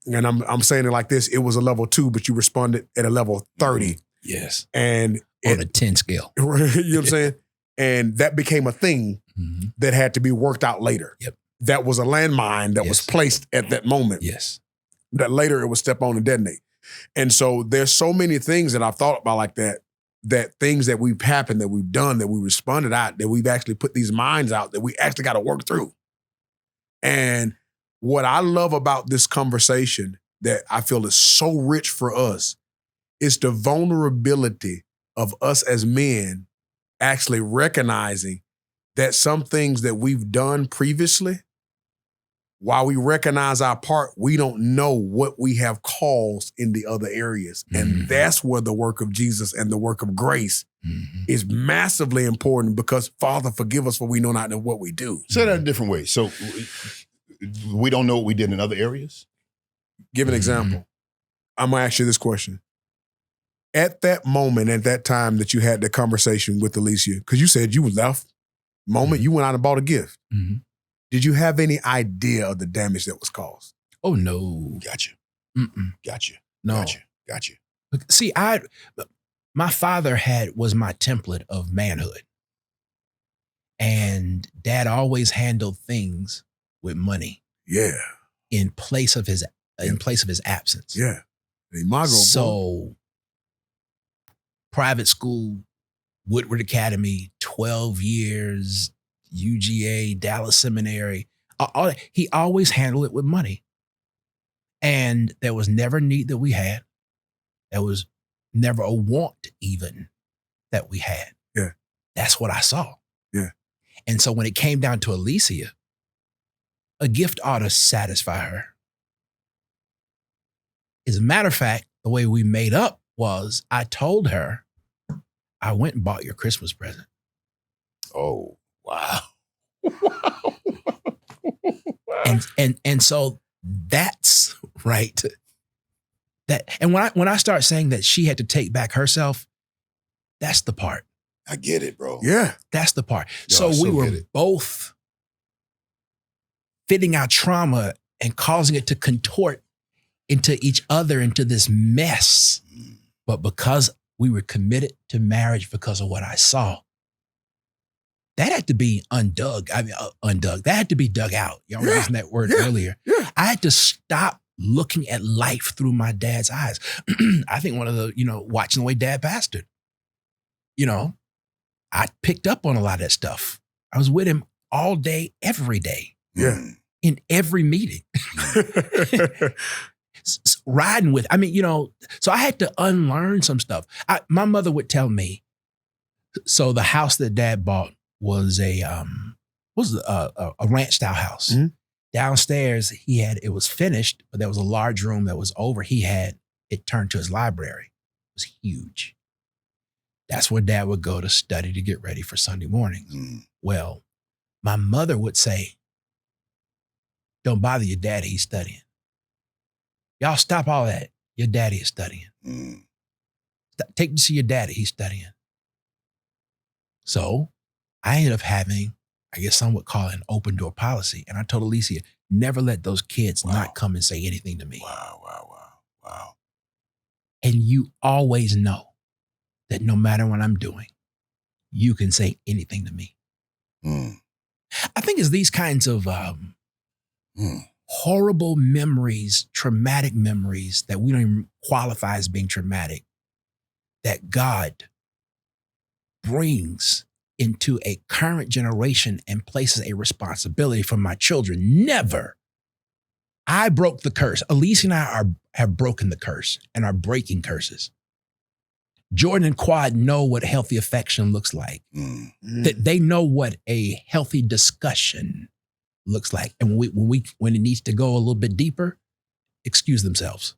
And I'm saying it like this, it was a level 2, but you responded at a level 30. Yes. And on a 10 scale. You know what I'm saying? And that became a thing that had to be worked out later. Yep. That was a landmine that was placed at that moment. Yes. That later it would step on and detonate. And so there's so many things that I've thought about like that things that we've happened, that we've done, that we responded out, that we've actually put these minds out that we actually got to work through. And what I love about this conversation that I feel is so rich for us is the vulnerability of us as men actually recognizing that some things that we've done previously while we recognize our part, we don't know what we have caused in the other areas. And that's where the work of Jesus and the work of grace is massively important, because Father, forgive us for we know not what we do. Say that a different way. So we don't know what we did in other areas? Give an example. I'm going to ask you this question. At that moment, at that time that you had the conversation with Alicia, because you said you were left, you went out and bought a gift. Did you have any idea of the damage that was caused? Oh, no. Gotcha. Gotcha. No. Gotcha. See, my father was my template of manhood. And Dad always handled things with money. Yeah. In place of his absence. Yeah. So private school, Woodward Academy, 12 years, UGA, Dallas Seminary, all that. He always handled it with money. And there was never a need that we had. There was never a want even that we had. Yeah. That's what I saw. Yeah. And so when it came down to Alicia, a gift ought to satisfy her. As a matter of fact, the way we made up was I told her, I went and bought your Christmas present. Oh, wow. And so that's right. And when I start saying that she had to take back herself, that's the part. I get it, bro. Yeah. That's the part. Yo, So we were get it. both fitting our trauma and causing it to contort into each other, into this mess. But because we were committed to marriage because of what I saw, that had to be undug. Undug. That had to be dug out. Y'all were using that word earlier. Yeah. I had to stop looking at life through my dad's eyes. I think one of the, watching the way Dad pastored, I picked up on a lot of that stuff. I was with him all day, every day. Yeah. In every meeting. Riding with, so I had to unlearn some stuff. My mother would tell me, so the house that Dad bought was a ranch style house. Mm-hmm. Downstairs, it was finished, but there was a large room that was over. It turned to his library. It was huge. That's where Dad would go to study to get ready for Sunday mornings. Well, my mother would say, don't bother your daddy, he's studying. Y'all stop all that. Your daddy is studying. Take him to see your daddy, he's studying. So I ended up having, I guess some would call it an open door policy. And I told Alicia, never let those kids not come and say anything to me. Wow. And you always know that no matter what I'm doing, you can say anything to me. I think it's these kinds of horrible memories, traumatic memories that we don't even qualify as being traumatic, that God brings into a current generation and places a responsibility for my children. Never. I broke the curse. Alicia and I have broken the curse and are breaking curses. Jordan and Quad know what healthy affection looks like. They know what a healthy discussion looks like. And when it needs to go a little bit deeper, excuse themselves.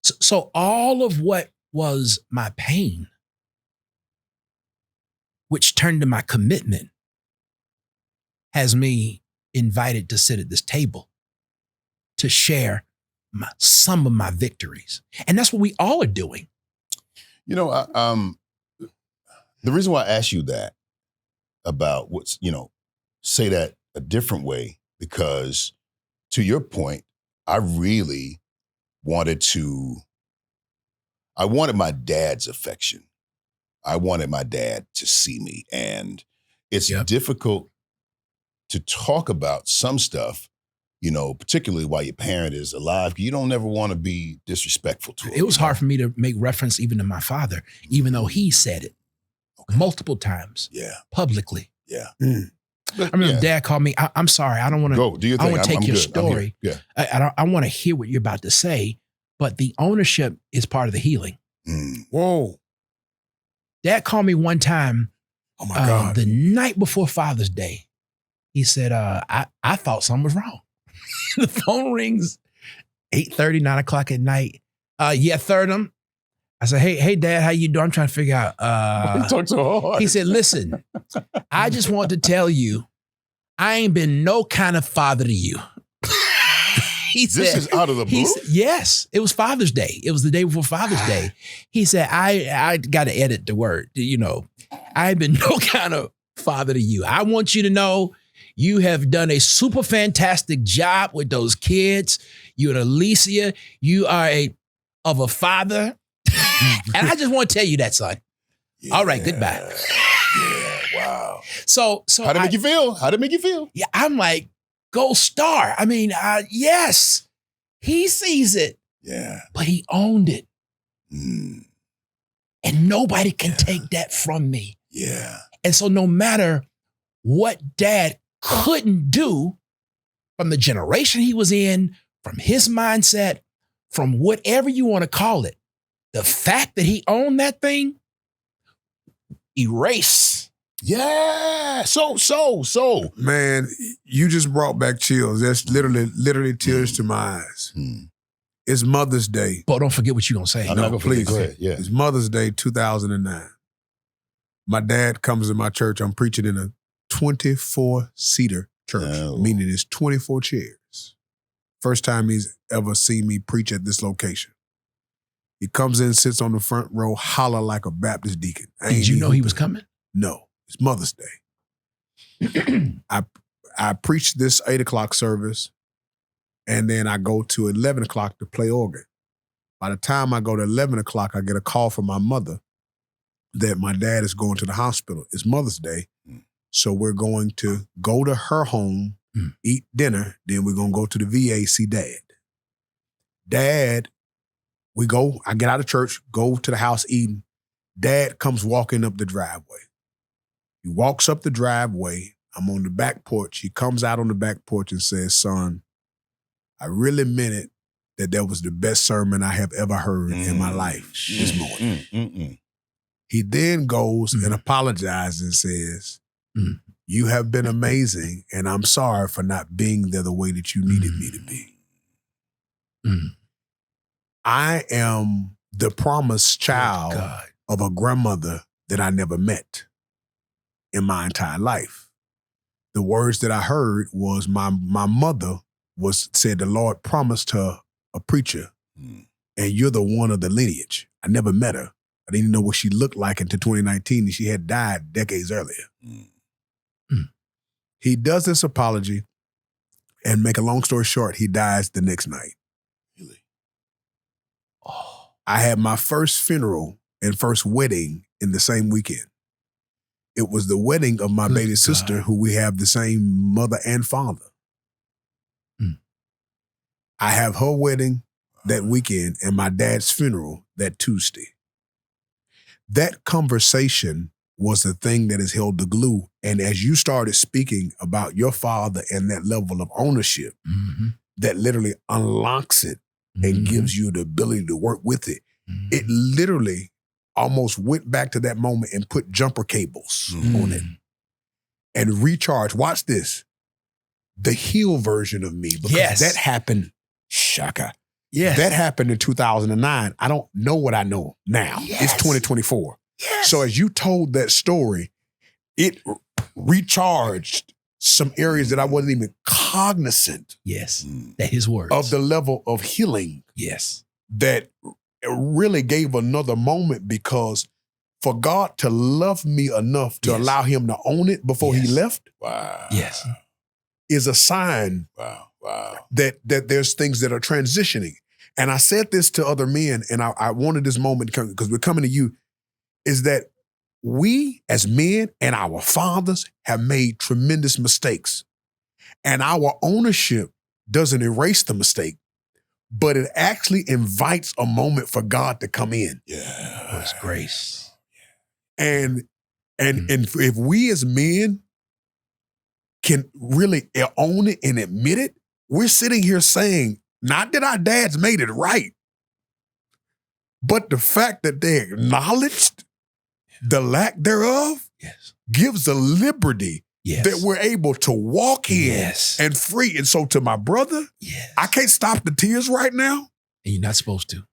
So all of what was my pain, which turned to my commitment, has me invited to sit at this table to share some of my victories. And that's what we all are doing. The reason why I asked you that about say that a different way, because to your point, I really wanted my dad's affection. I wanted my dad to see me. And it's difficult to talk about some stuff, particularly while your parent is alive. You don't ever want to be disrespectful to him. It was hard for me to make reference even to my father, even though he said it multiple times publicly. Yeah. I remember Dad called me. I'm sorry. I don't want to go. Do your thing. I want to take your good. story. Yeah. I want to hear what you're about to say, but the ownership is part of the healing. Whoa. Dad called me one time. Oh my God. The night before Father's Day. He said, I thought something was wrong. The phone rings 8:30, 9 o'clock at night. Yeah, third him. I said, hey, Dad, how you doing? I'm trying to figure out. He talked so hard. He said, listen, I just want to tell you, I ain't been no kind of father to you. He said, this is out of the blue? Yes, it was Father's Day. It was the day before Father's Day. He said, I got to edit the word. You know, I ain't been no kind of father to you. I want you to know you have done a super fantastic job with those kids. You and Alicia, you are of a father. And I just want to tell you that, son. Yeah, all right, goodbye. Yeah, wow. So how'd it make you feel? How'd it make you feel? Yeah, I'm like, gold star. I mean, yes, he sees it. Yeah. But he owned it. And nobody can take that from me. Yeah. And so no matter what Dad couldn't do from the generation he was in, from his mindset, from whatever you want to call it, the fact that he owned that thing, erase. Yeah. So. Man, you just brought back chills. That's literally tears to my eyes. It's Mother's Day. But don't forget what you're going to say. I'm not gonna please. Go ahead. Yeah. It's Mother's Day 2009. My dad comes to my church. I'm preaching in a 24-seater church, meaning it's 24 chairs. First time he's ever seen me preach at this location. He comes in, sits on the front row, holler like a Baptist deacon. Did you know he was coming? No. It's Mother's Day. I preached this 8 o'clock service, and then I go to 11 o'clock to play organ. By the time I go to 11 o'clock, I get a call from my mother that my dad is going to the hospital. It's Mother's Day, so we're going to go to her home, eat dinner, then we're going to go to the VA, see Dad. Dad, I get out of church, go to the house eating. Dad comes walking up the driveway. He walks up the driveway. I'm on the back porch. He comes out on the back porch and says, son, I really meant it that was the best sermon I have ever heard in my life this morning. He then goes and apologizes and says, you have been amazing, and I'm sorry for not being there the way that you needed me to be. I am the promised child of a grandmother that I never met in my entire life. The words that I heard was my mother said the Lord promised her a preacher, and you're the one of the lineage. I never met her. I didn't know what she looked like until 2019, and she had died decades earlier. He does this apology, and make a long story short, he dies the next night. Really? I had my first funeral and first wedding in the same weekend. It was the wedding of my baby sister, who we have the same mother and father. I have her wedding that weekend and my dad's funeral that Tuesday. That conversation was the thing that has held the glue. And as you started speaking about your father and that level of ownership, that literally unlocks it and gives you the ability to work with it, it literally almost went back to that moment and put jumper cables on it and recharge. Watch this. The heel version of me, because that happened, shaka. Yeah, that happened in 2009. I don't know what I know now. It's 2024. So as you told that story, it recharged some areas that I wasn't even cognizant. That his words. Of the level of healing. That really gave another moment, because for God to love me enough to allow him to own it before he left. Is a sign that there's things that are transitioning. And I said this to other men, and I wanted this moment to come, because we're coming to you, is that we as men and our fathers have made tremendous mistakes. And our ownership doesn't erase the mistake, but it actually invites a moment for God to come in. It's grace. And if we as men can really own it and admit it, we're sitting here saying, not that our dads made it right, but the fact that they acknowledged the lack thereof gives a liberty Yes. that we're able to walk in Yes. and free. And so to my brother, Yes. I can't stop the tears right now. And you're not supposed to.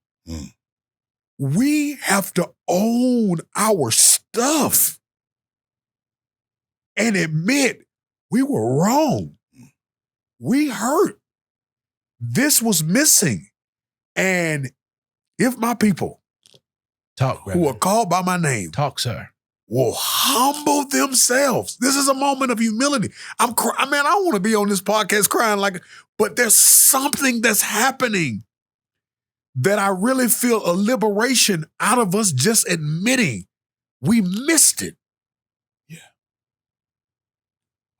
We have to own our stuff and admit we were wrong. We hurt. This was missing. And if my people Talk, who are called by my name Talk, sir. will humble themselves. This is a moment of humility. I want to be on this podcast crying but there's something that's happening that I really feel a liberation out of us just admitting we missed it. Yeah.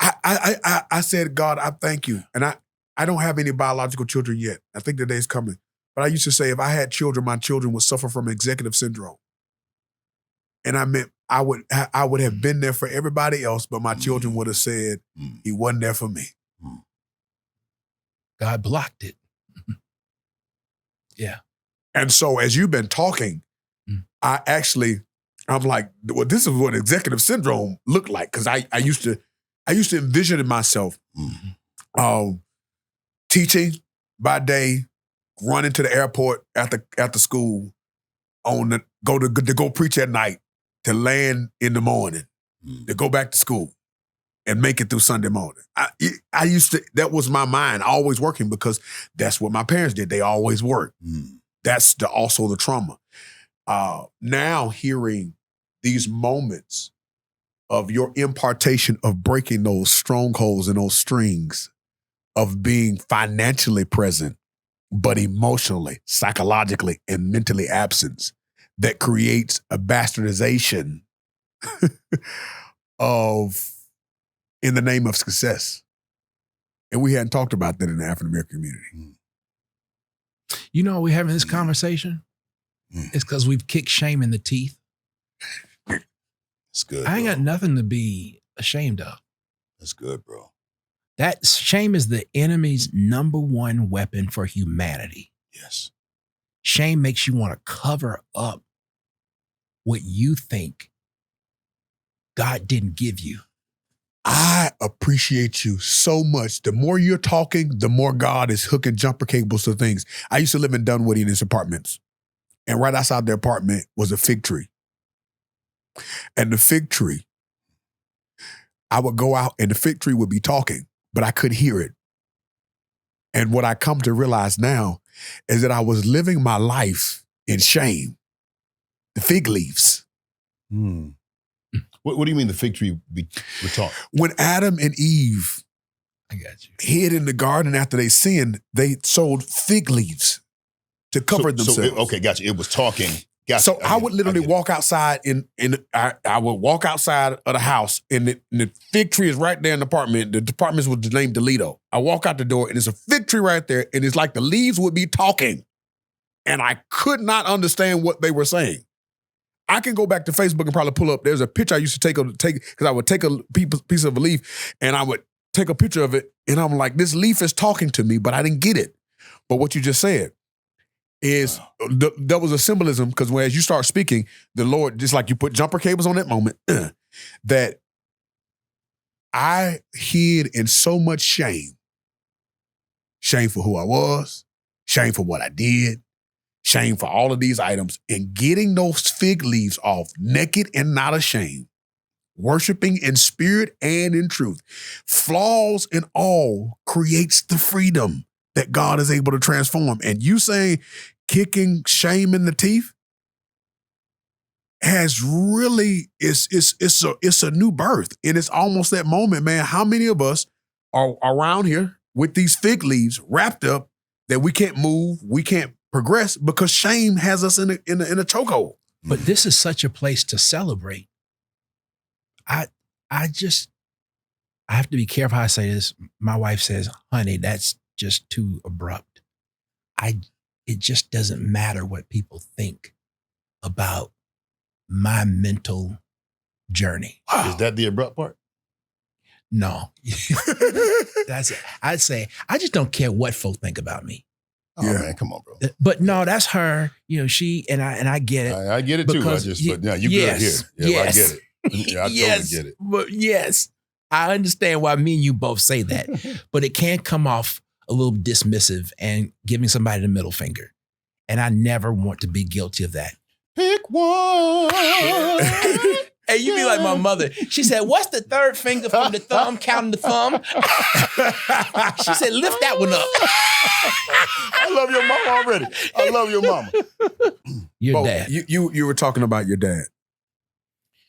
I said, God, I thank you. And I don't have any biological children yet. I think the day's coming. But I used to say if I had children, my children would suffer from executive syndrome. And I meant I would have been there for everybody else, but my children would have said he wasn't there for me. God blocked it. Yeah. And so as you've been talking, I'm like, well, this is what executive syndrome looked like. Cause I used to envision myself teaching by day, running to the airport after school, to go preach at night, to land in the morning, to go back to school and make it through Sunday morning. That was my mind always working because that's what my parents did. They always worked. That's also the trauma. Now hearing these moments of your impartation of breaking those strongholds and those strings of being financially present, but emotionally, psychologically, and mentally absent, that creates a bastardization in the name of success. And we hadn't talked about that in the African-American community. You know, we're having this conversation. It's because we've kicked shame in the teeth. That's good. I ain't got nothing to be ashamed of. That's good, bro. That shame is the enemy's number one weapon for humanity. Yes. Shame makes you want to cover up what you think God didn't give you. I appreciate you so much. The more you're talking, the more God is hooking jumper cables to things. I used to live in Dunwoody in his apartments. And right outside the apartment was a fig tree. And the fig tree, I would go out and the fig tree would be talking, but I could hear it. And what I come to realize now is that I was living my life in shame. The fig leaves. What do you mean the fig tree would talk? When Adam and Eve hid in the garden after they sinned, they sowed fig leaves to cover themselves. Okay, gotcha. It was talking. Gotcha. So I would literally walk outside I would walk outside of the house and the fig tree is right there in the apartment. The apartment was named Delito. I walk out the door and there's a fig tree right there and it's like the leaves would be talking. And I could not understand what they were saying. I can go back to Facebook and probably pull up. There's a picture I used to take because I would take a piece of a leaf and I would take a picture of it and I'm like, this leaf is talking to me, but I didn't get it. But what you just said is there was a symbolism because as you start speaking, the Lord, just like you put jumper cables on that moment, that I hid in so much shame. Shame for who I was, shame for what I did, shame for all of these items, and getting those fig leaves off naked and not ashamed, worshiping in spirit and in truth. Flaws and all creates the freedom that God is able to transform. And you saying kicking shame in the teeth has really, it's a new birth. And it's almost that moment, man. How many of us are around here with these fig leaves wrapped up that we can't move, we can't progress because shame has us in a chokehold? But this is such a place to celebrate. I have to be careful how I say this. My wife says, honey, that's just too abrupt. It just doesn't matter what people think about my mental journey. Is that the abrupt part? No. That's it. I'd say, I just don't care what folk think about me. Oh man, come on, bro. But no, that's her. You know, she and I get it. I get it too. But no, you good here. Yeah, yes. I get it. Yeah, I totally get it. But yes. I understand why me and you both say that, but it can come off a little dismissive and giving somebody the middle finger. And I never want to be guilty of that. Pick one. Hey, you be like my mother. She said, what's the third finger from the thumb, counting the thumb? She said, lift that one up. I love your mama already. I love your mama. Your dad. You were talking about your dad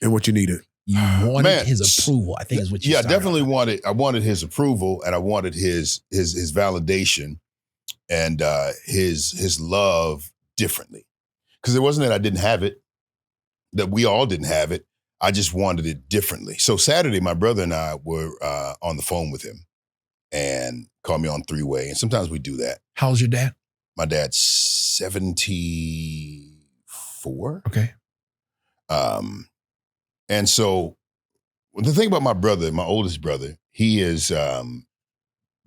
and what you needed. You wanted his approval, I think is what you I started definitely on. I wanted his approval, and I wanted his validation and his love differently. Because it wasn't that I didn't have it, that we all didn't have it. I just wanted it differently. So Saturday, my brother and I were on the phone with him and called me on three-way. And sometimes we do that. How's your dad? My dad's 74. Okay. And so the thing about my brother, my oldest brother, he is a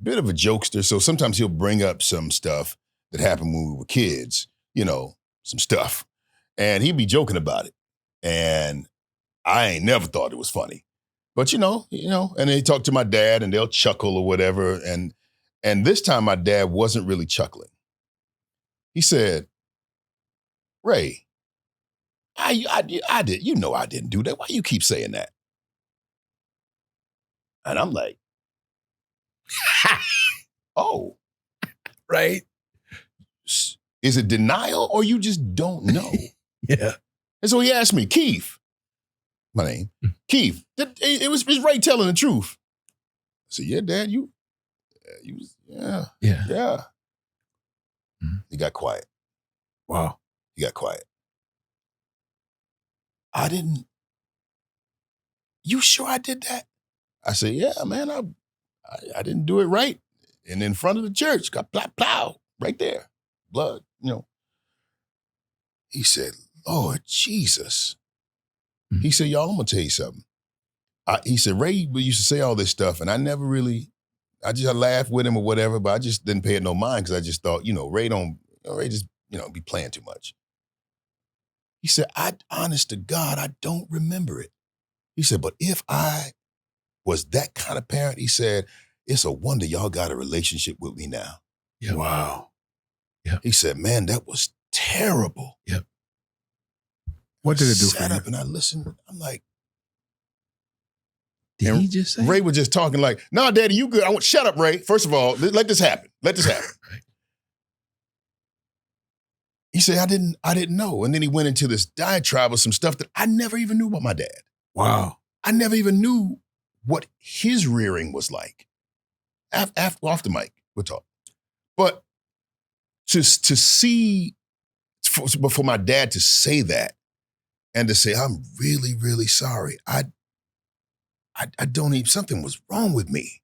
bit of a jokester. So sometimes he'll bring up some stuff that happened when we were kids, some stuff. And he'd be joking about it. And I ain't never thought it was funny. But and they talk to my dad and they'll chuckle or whatever. And this time my dad wasn't really chuckling. He said, Ray, I did, I didn't do that. Why you keep saying that? And I'm like, oh. Right. Is it denial or you just don't know? Yeah. And so he asked me, Keith, my name, Keith, it was Ray telling the truth. I said, yeah, Dad, yeah. Mm-hmm. He got quiet. Wow. He got quiet. You sure I did that? I said, yeah, man, I didn't do it right. And in front of the church, got plow, right there, blood, He said, Lord Jesus. He said, y'all, I'm going to tell you something. He said, Ray used to say all this stuff, and I never really, I laughed with him or whatever, but I just didn't pay it no mind because I just thought, Ray just, be playing too much. He said, honest to God, I don't remember it. He said, but if I was that kind of parent, he said, it's a wonder y'all got a relationship with me now. Yep. Wow. Yep. He said, man, that was terrible. Yep. What did it do for you? I sat up and I listened. I'm like, did he just say? Ray was just talking like, no, Daddy, you good. Shut up, Ray. First of all, let this happen. Let this happen. Right. He said, I didn't know. And then he went into this diatribe of some stuff that I never even knew about my dad. Wow. I never even knew what his rearing was like. Off the mic, we'll talk. But to see, for my dad to say that and to say, I'm really, really sorry. I don't even, something was wrong with me.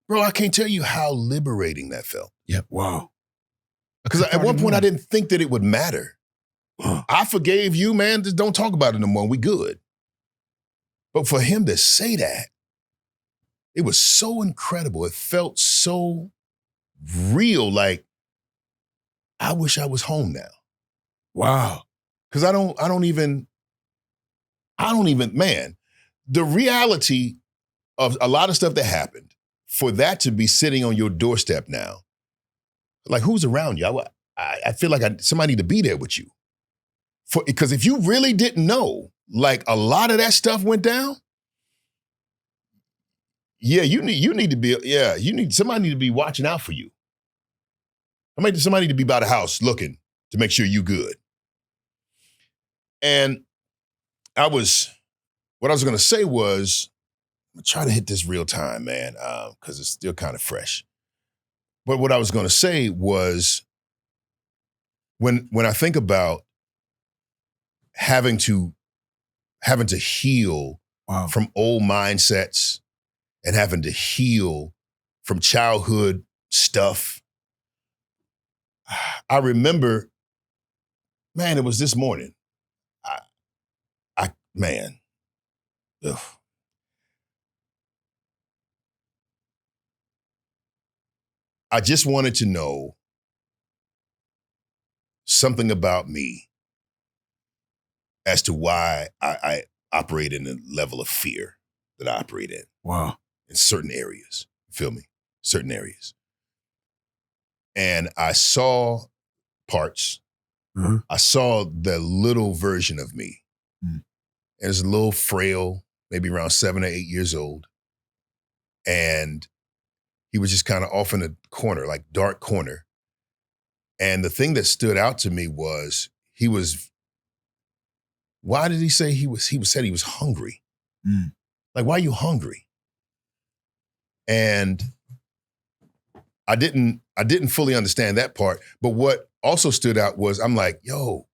Bro, I can't tell you how liberating that felt. Yep. Wow. Because at one point I didn't think that it would matter. I forgave you, man. Just don't talk about it no more. We good. But for him to say that, it was so incredible. It felt so real. Like, I wish I was home now. Wow. Because I don't even, man, the reality of a lot of stuff that happened, for that to be sitting on your doorstep now, like, who's around you? I feel like somebody need to be there with you. Because if you really didn't know, like, a lot of that stuff went down, yeah, you need to be, yeah, somebody need to be watching out for you. Somebody need to be by the house looking to make sure you good. And what I was going to say was, I'm going to try to hit this real time, man, because it's still kind of fresh. But what I was going to say was, when I think about having to heal from old mindsets and having to heal from childhood stuff, I remember, man, it was this morning. Man, ugh. I just wanted to know something about me as to why I operate in the level of fear that I operate in. Wow. In certain areas. Feel me? Certain areas. And I saw parts. Uh-huh. I saw the little version of me. Mm. And it's a little frail, maybe around 7 or 8 years old. And he was just kind of off in a corner, like dark corner. And the thing that stood out to me was why did he say he said he was hungry? Mm. Like, why are you hungry? And I didn't fully understand that part. But what also stood out was I'm like, yo,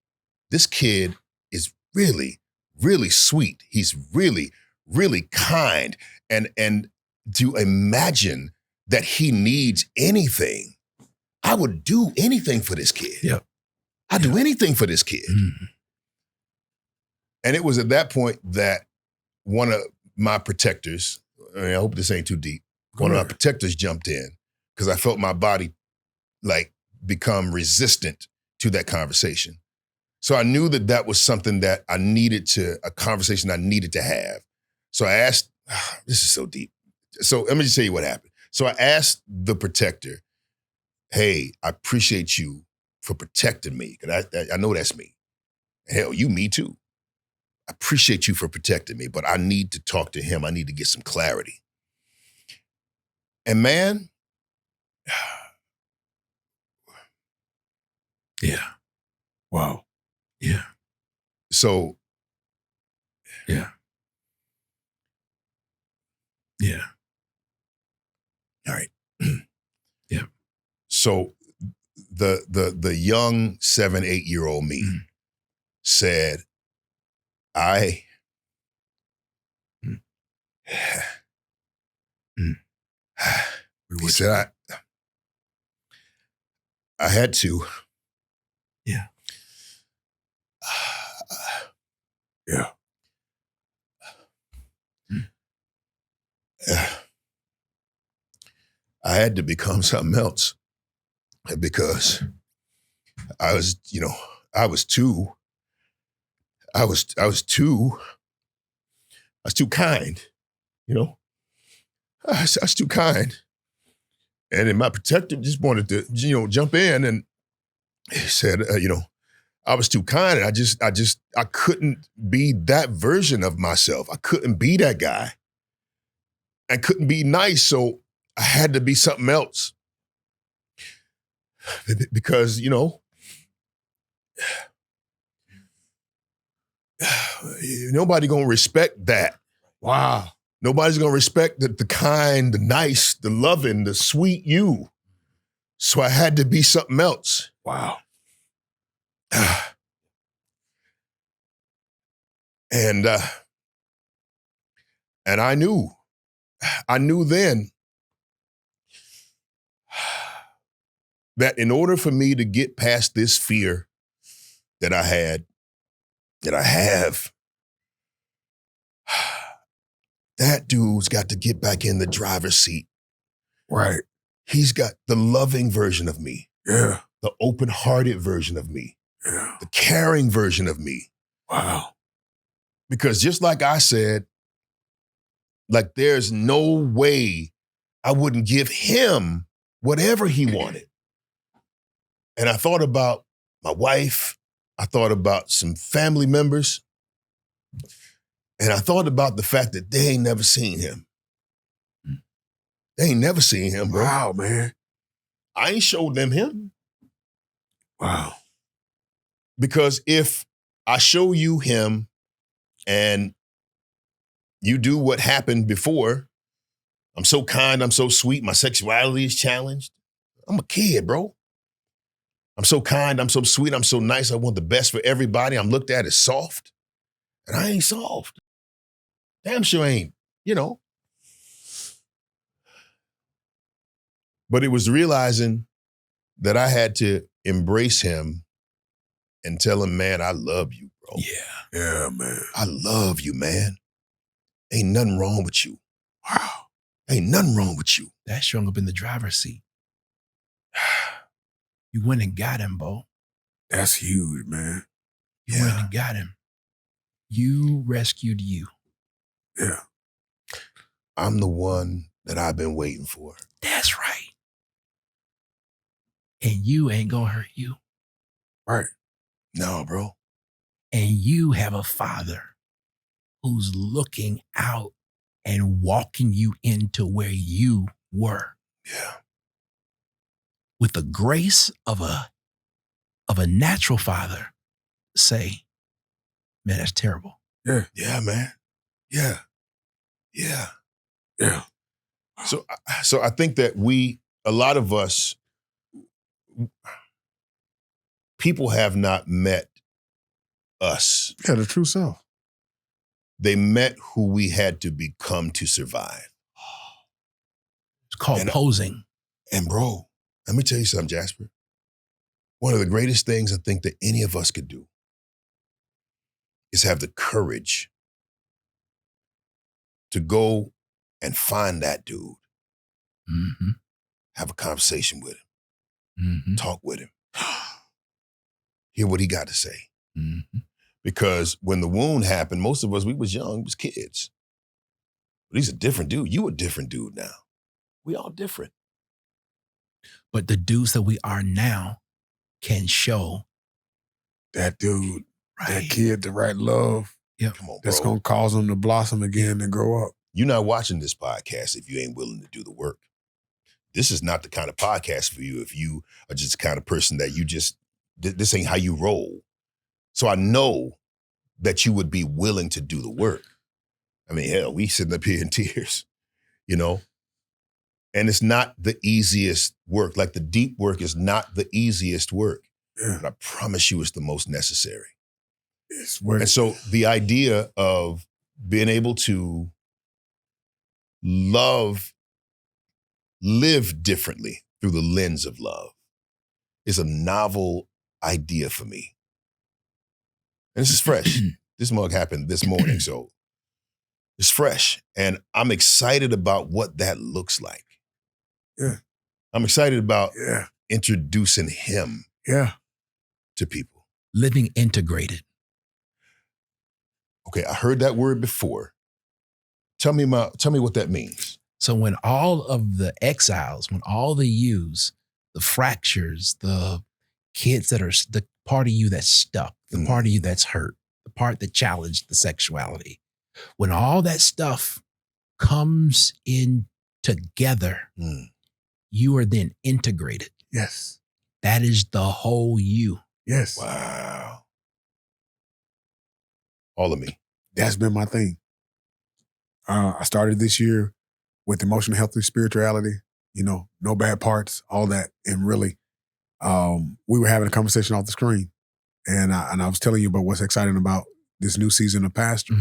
this kid is really, really sweet. He's really, really kind. And to imagine that he needs anything, I would do anything for this kid. Yep. I'd do anything for this kid. Mm-hmm. And it was at that point that one of my protectors, I hope this ain't too deep, one of my protectors jumped in because I felt my body like become resistant to that conversation. So I knew that was something that a conversation I needed to have. So I asked, this is so deep. So let me just tell you what happened. So I asked the protector, hey, I appreciate you for protecting me. Because I know that's me. Hell, you me too. I appreciate you for protecting me, but I need to talk to him. I need to get some clarity. And man, Yeah. Wow. Yeah. so Yeah. Yeah. all right. Yeah. So the young 7, 8-year-old me said, he said, I had to. Yeah. Yeah. I had to become something else because I was too kind, you know. I was too kind. And then my protector just wanted to, jump in, and he said, I was too kind, and I couldn't be that version of myself. I couldn't be that guy. I couldn't be nice, so I had to be something else. Because, nobody gonna respect that. Wow. Nobody's gonna respect the kind, the nice, the loving, the sweet you. So I had to be something else. Wow. And I knew then that in order for me to get past this fear that I have, that dude's got to get back in the driver's seat. Right. He's got the loving version of me. Yeah. The open-hearted version of me. Yeah. The caring version of me. Wow. Because just like I said, like there's no way I wouldn't give him whatever he wanted. And I thought about my wife. I thought about some family members. And I thought about the fact that they ain't never seen him. They ain't never seen him, bro. Wow, man. I ain't showed them him. Wow. Because if I show you him and you do what happened before, I'm so kind, I'm so sweet, my sexuality is challenged. I'm a kid, bro. I'm so kind, I'm so sweet, I'm so nice, I want the best for everybody. I'm looked at as soft, and I ain't soft. Damn sure ain't, But it was realizing that I had to embrace him and tell him, man, I love you, bro. Yeah. Yeah, man. I love you, man. Ain't nothing wrong with you. Wow. Ain't nothing wrong with you. That's showing up in the driver's seat. You went and got him, Bo. That's huge, man. You went and got him. You rescued you. Yeah. I'm the one that I've been waiting for. That's right. And you ain't gonna hurt you. Right. No, bro. And you have a father who's looking out and walking you into where you were Yeah. with the grace of a natural father. Say, man, that's terrible. Yeah. Yeah, man. Yeah. Yeah. Yeah. So I think that a lot of us, people have not met us. Yeah, the true self. They met who we had to become to survive. It's called posing. And bro, let me tell you something, Jasper. One of the greatest things I think that any of us could do is have the courage to go and find that dude, Mm-hmm. have a conversation with him, Mm-hmm. talk with him, hear what he got to say. Mm-hmm. Because when the wound happened, most of us, we was young, we was kids. But he's a different dude. You a different dude now. We all different. But the dudes that we are now can show That dude, right. that kid, the right love. Yep. Come on, bro. That's going to cause them to blossom again and grow up. You're not watching this podcast if you ain't willing to do the work. This is not the kind of podcast for you if you are just the kind of person that you just, this ain't how you roll. So I know that you would be willing to do the work. I mean, hell, we sitting up here in tears, you know? And it's not the easiest work. Like the deep work is not the easiest work. Yeah. But I promise you it's the most necessary. It's where And so the idea of being able to live differently through the lens of love is a novel idea for me. And this is fresh. This mug happened this morning, so it's fresh. And I'm excited about what that looks like. Yeah. I'm excited about Yeah. introducing him Yeah. to people. Living integrated. Okay, I heard that word before. Tell me what that means. So when all of the exiles, when all the yous, the fractures, the kids that are the part of you that's stuck, the part of you that's hurt, the part that challenged the sexuality, when all that stuff comes in together, you are then integrated. Yes. That is the whole you. Yes. Wow. All of me. That's been my thing. I started this year with emotional health and spirituality, no bad parts, all that. And really, we were having a conversation off the screen. And I was telling you about what's exciting about this new season of pastor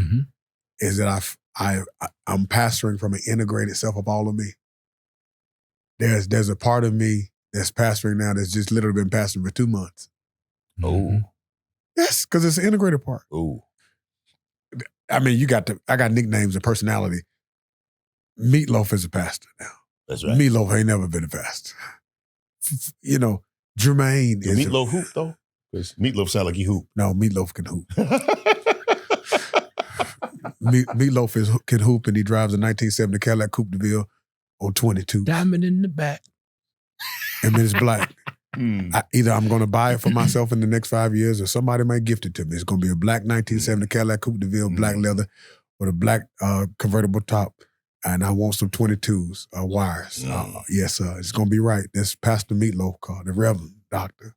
is that I'm pastoring from an integrated self of all of me. There's a part of me that's pastoring now that's just literally been pastoring for 2 months. Oh. Yes, because it's an integrated part. Oh. I mean, I got nicknames and personality. Meatloaf is a pastor now. That's right. Meatloaf ain't never been a pastor. Jermaine Does Meatloaf hoop though? Because Meatloaf sound like he hoop. No, Meatloaf can hoop. Meatloaf can hoop, and he drives a 1970 Cadillac Coupe de Ville on 22. Diamond in the back. And it's black. Either I'm going to buy it for myself in the next 5 years or somebody might gift it to me. It's going to be a black 1970 Cadillac Coupe de Ville, black leather with a black convertible top. And I want some 22s, wires. Yes, sir. It's going to be right. That's Pastor Meatloaf car, the Reverend Dr.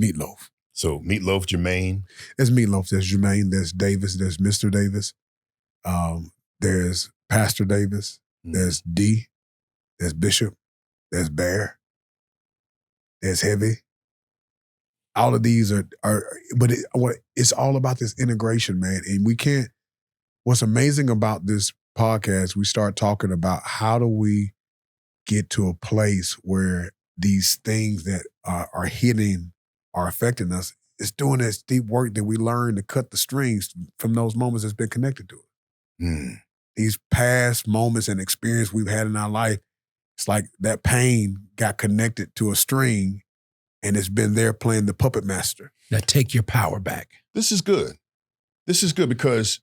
Meatloaf. So Meatloaf, Jermaine. There's Meatloaf, there's Jermaine, there's Davis, there's Mr. Davis. There's Pastor Davis, there's D, there's Bishop, there's Bear, there's Heavy. All of these but it's all about this integration, man. And what's amazing about this podcast, we start talking about how do we get to a place where these things that are hitting are affecting us. It's doing this deep work that we learn to cut the strings from those moments that's been connected to it. These past moments and experience we've had in our life, it's like that pain got connected to a string and it's been there playing the puppet master. Now take your power back. This is good. This is good because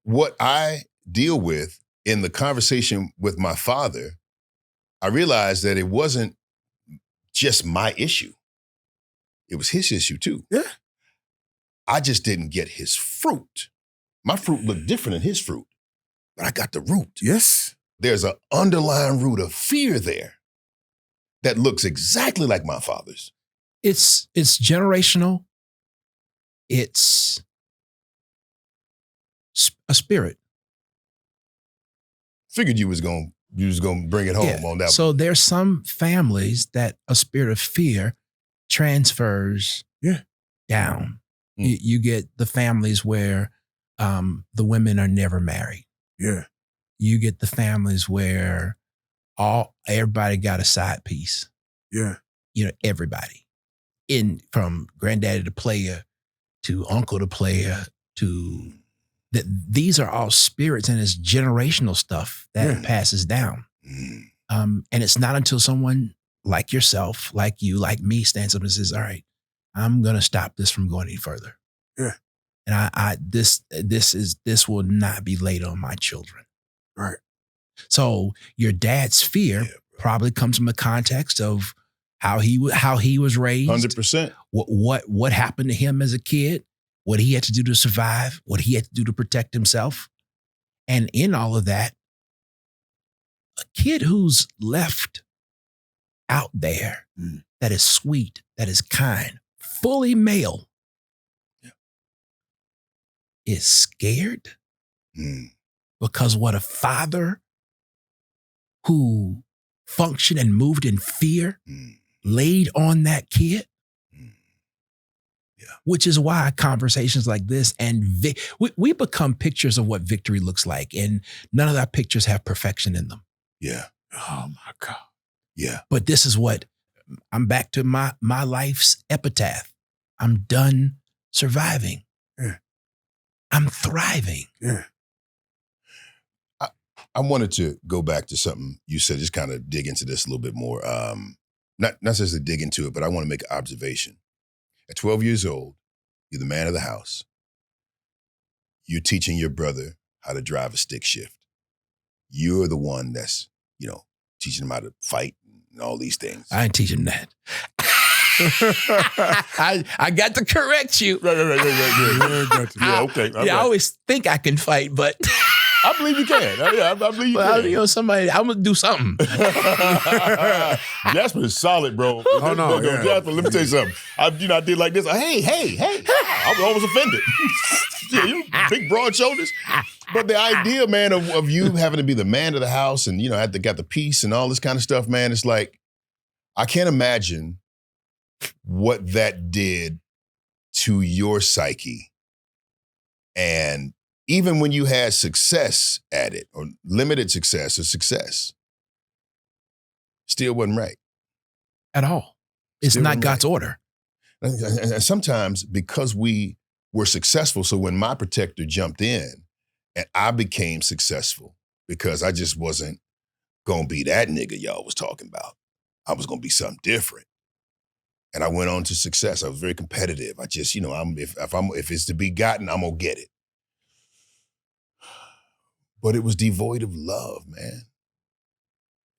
what I deal with in the conversation with my father, I realized that it wasn't just my issue. It was his issue too. Yeah. I just didn't get his fruit. My fruit looked different than his fruit, but I got the root. Yes. There's an underlying root of fear there that looks exactly like my father's. It's generational. It's a spirit. Figured you was gonna bring it home on that. So there's some families that a spirit of fear transfers down. You get the families where the women are never married. Yeah. You get the families where everybody got a side piece. Yeah. Everybody. From granddaddy to player to uncle to player to these are all spirits, and it's generational stuff that passes down. And it's not until someone like yourself, like you, like me, stands up and says, all right, I'm going to stop this from going any further. Yeah. And this will not be laid on my children. Right. So your dad's fear probably comes from the context of how he was raised. 100%. What happened to him as a kid, what he had to do to survive, what he had to do to protect himself. And in all of that, a kid who's left out there that is sweet, that is kind, fully male, is scared because what a father who functioned and moved in fear laid on that kid. Which is why conversations like this and we become pictures of what victory looks like, and none of our pictures have perfection in them. Yeah. Oh my God. Yeah. But this is what I'm back to my life's epitaph. I'm done surviving. Yeah. I'm thriving. Yeah. I wanted to go back to something you said, just kind of dig into this a little bit more. Not necessarily dig into it, but I want to make an observation. At 12 years old, you're the man of the house. You're teaching your brother how to drive a stick shift. You're the one that's, teaching him how to fight and all these things. I ain't teaching that. I got to correct you. Right. Yeah, okay. I always think I can fight, but I believe you can. I believe you can. Somebody, I'm gonna do something. Jasper is solid, bro. Oh no, Jasper, let me tell you something. I did like this. Hey. I was almost offended. Yeah, you big broad shoulders. But the idea, man, of you having to be the man of the house and got the peace and all this kind of stuff, man, it's like I can't imagine what that did to your psyche. And even when you had success at it, or limited success or success, still wasn't right. At all. It's Still not wasn't God's right. order. And sometimes because we were successful, so when my protector jumped in and I became successful because I just wasn't going to be that nigga y'all was talking about. I was going to be something different. And I went on to success. I was very competitive. I just, if it's to be gotten, I'm going to get it. But it was devoid of love, man.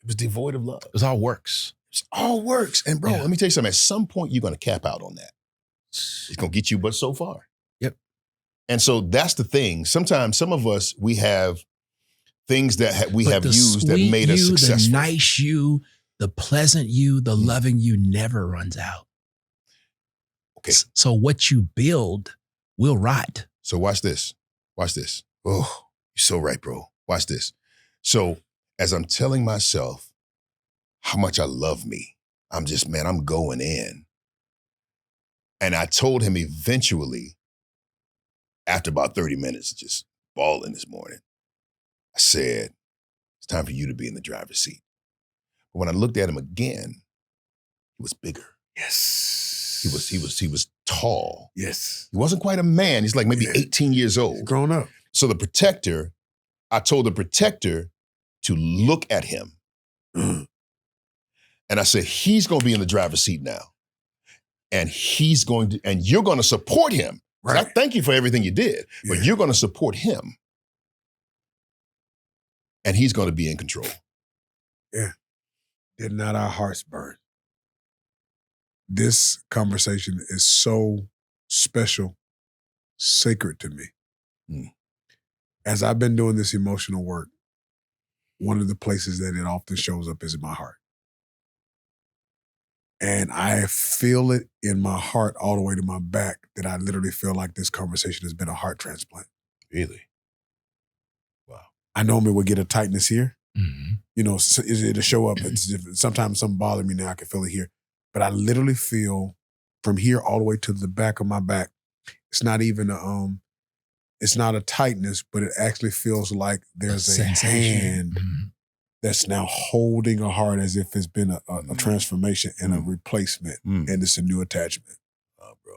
It was devoid of love. It was all works. It's all works. And bro, let me tell you something. At some point, you're going to cap out on that. It's going to get you but so far. Yep. And so that's the thing. Sometimes some of us, we have things that we have used that made us successful. The nice you, the pleasant you, the loving you never runs out. Okay. So what you build will rot. So watch this. Watch this. Oh, you're so right, bro. Watch this. So as I'm telling myself how much I love me, I'm going in. And I told him eventually, after about 30 minutes, just bawling this morning, I said, it's time for you to be in the driver's seat. But when I looked at him again, he was bigger. Yes. He was tall. Yes. He wasn't quite a man. He's like maybe 18 years old. He's grown up. So I told the protector to look at him. And I said, he's going to be in the driver's seat now. And you're going to support him. So I thank you for everything you did, but you're going to support him. And he's going to be in control. Yeah. Did not our hearts burn? This conversation is so special, sacred to me. As I've been doing this emotional work, one of the places that it often shows up is in my heart. And I feel it in my heart all the way to my back that I literally feel like this conversation has been a heart transplant. Really? Wow. I normally would get a tightness here. Mm-hmm. You know, it'll show up. Sometimes something bothers me now. I can feel it here. But I literally feel from here all the way to the back of my back. It's not even it's not a tightness, but it actually feels like there's a hand that's now holding a heart as if it's been a transformation and a replacement, and it's a new attachment. Oh, bro.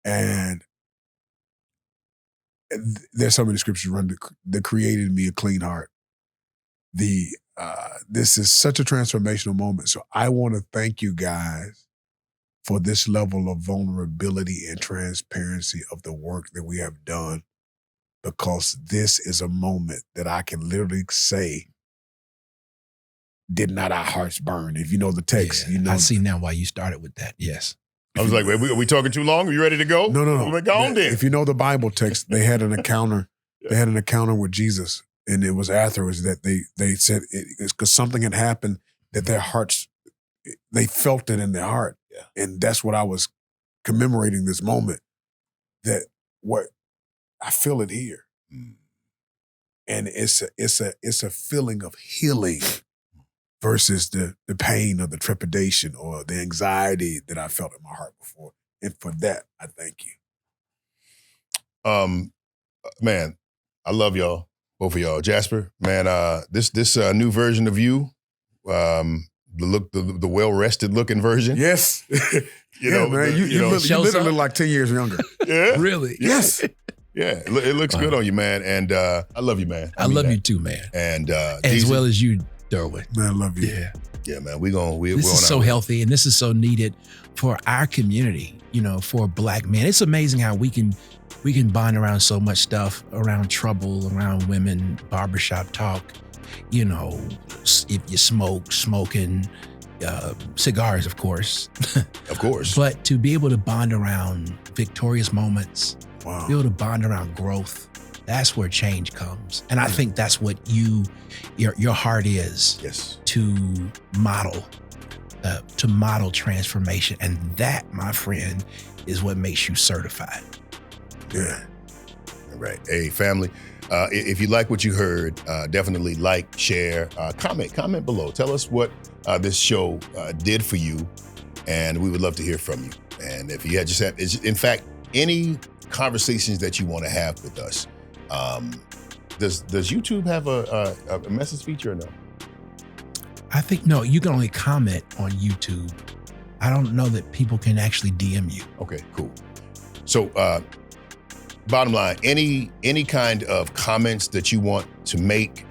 And there's so many scriptures that created me a clean heart. This is such a transformational moment. So I want to thank you guys for this level of vulnerability and transparency of the work that we have done, because this is a moment that I can literally say, did not our hearts burn? If you know the text, you know. I see now why you started with that. Yes. I was like, wait, are we talking too long? Are you ready to go? No. We're going then. If you know the Bible text, they had an encounter. They had an encounter with Jesus. And it was afterwards that they said it's because something had happened that their hearts, they felt it in their heart. Yeah. And that's what I was commemorating this moment, that what I feel it here. And it's a feeling of healing versus the pain or the trepidation or the anxiety that I felt in my heart before. And for that, I thank you. Man, I love y'all. Both of y'all. Jasper, man, this new version of you, the well-rested looking version. Yes. You know, man, you literally look like 10 years younger. Yeah. Really? Yes. Yeah, it looks good on you, man. And I love you, man. I love you too, man. And as well as you, Derwin. Man, I love you. Yeah, man. We're this is so healthy, and this is so needed for our community, you know, for Black men. It's amazing how we can bond around so much stuff, around trouble, around women, barbershop talk, you know, if you smoking, cigars, of course. Of course. But to be able to bond around victorious moments, wow. be able to bond around growth, that's where change comes. And I think that's what your heart is. Yes. To model transformation. And that, my friend, is what makes you certified. Yeah. All right. Hey, family, if you like what you heard, definitely like, share, comment below. Tell us what this show did for you, and we would love to hear from you. And if you in fact, any conversations that you want to have with us, does YouTube have a message feature or no? I think, no, you can only comment on YouTube. I don't know that people can actually DM you. Okay, cool. So, bottom line, any kind of comments that you want to make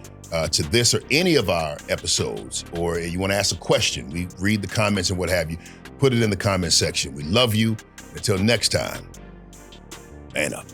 to this or any of our episodes, or you want to ask a question, we read the comments and what have you, put it in the comment section. We love you. Until next time, man up.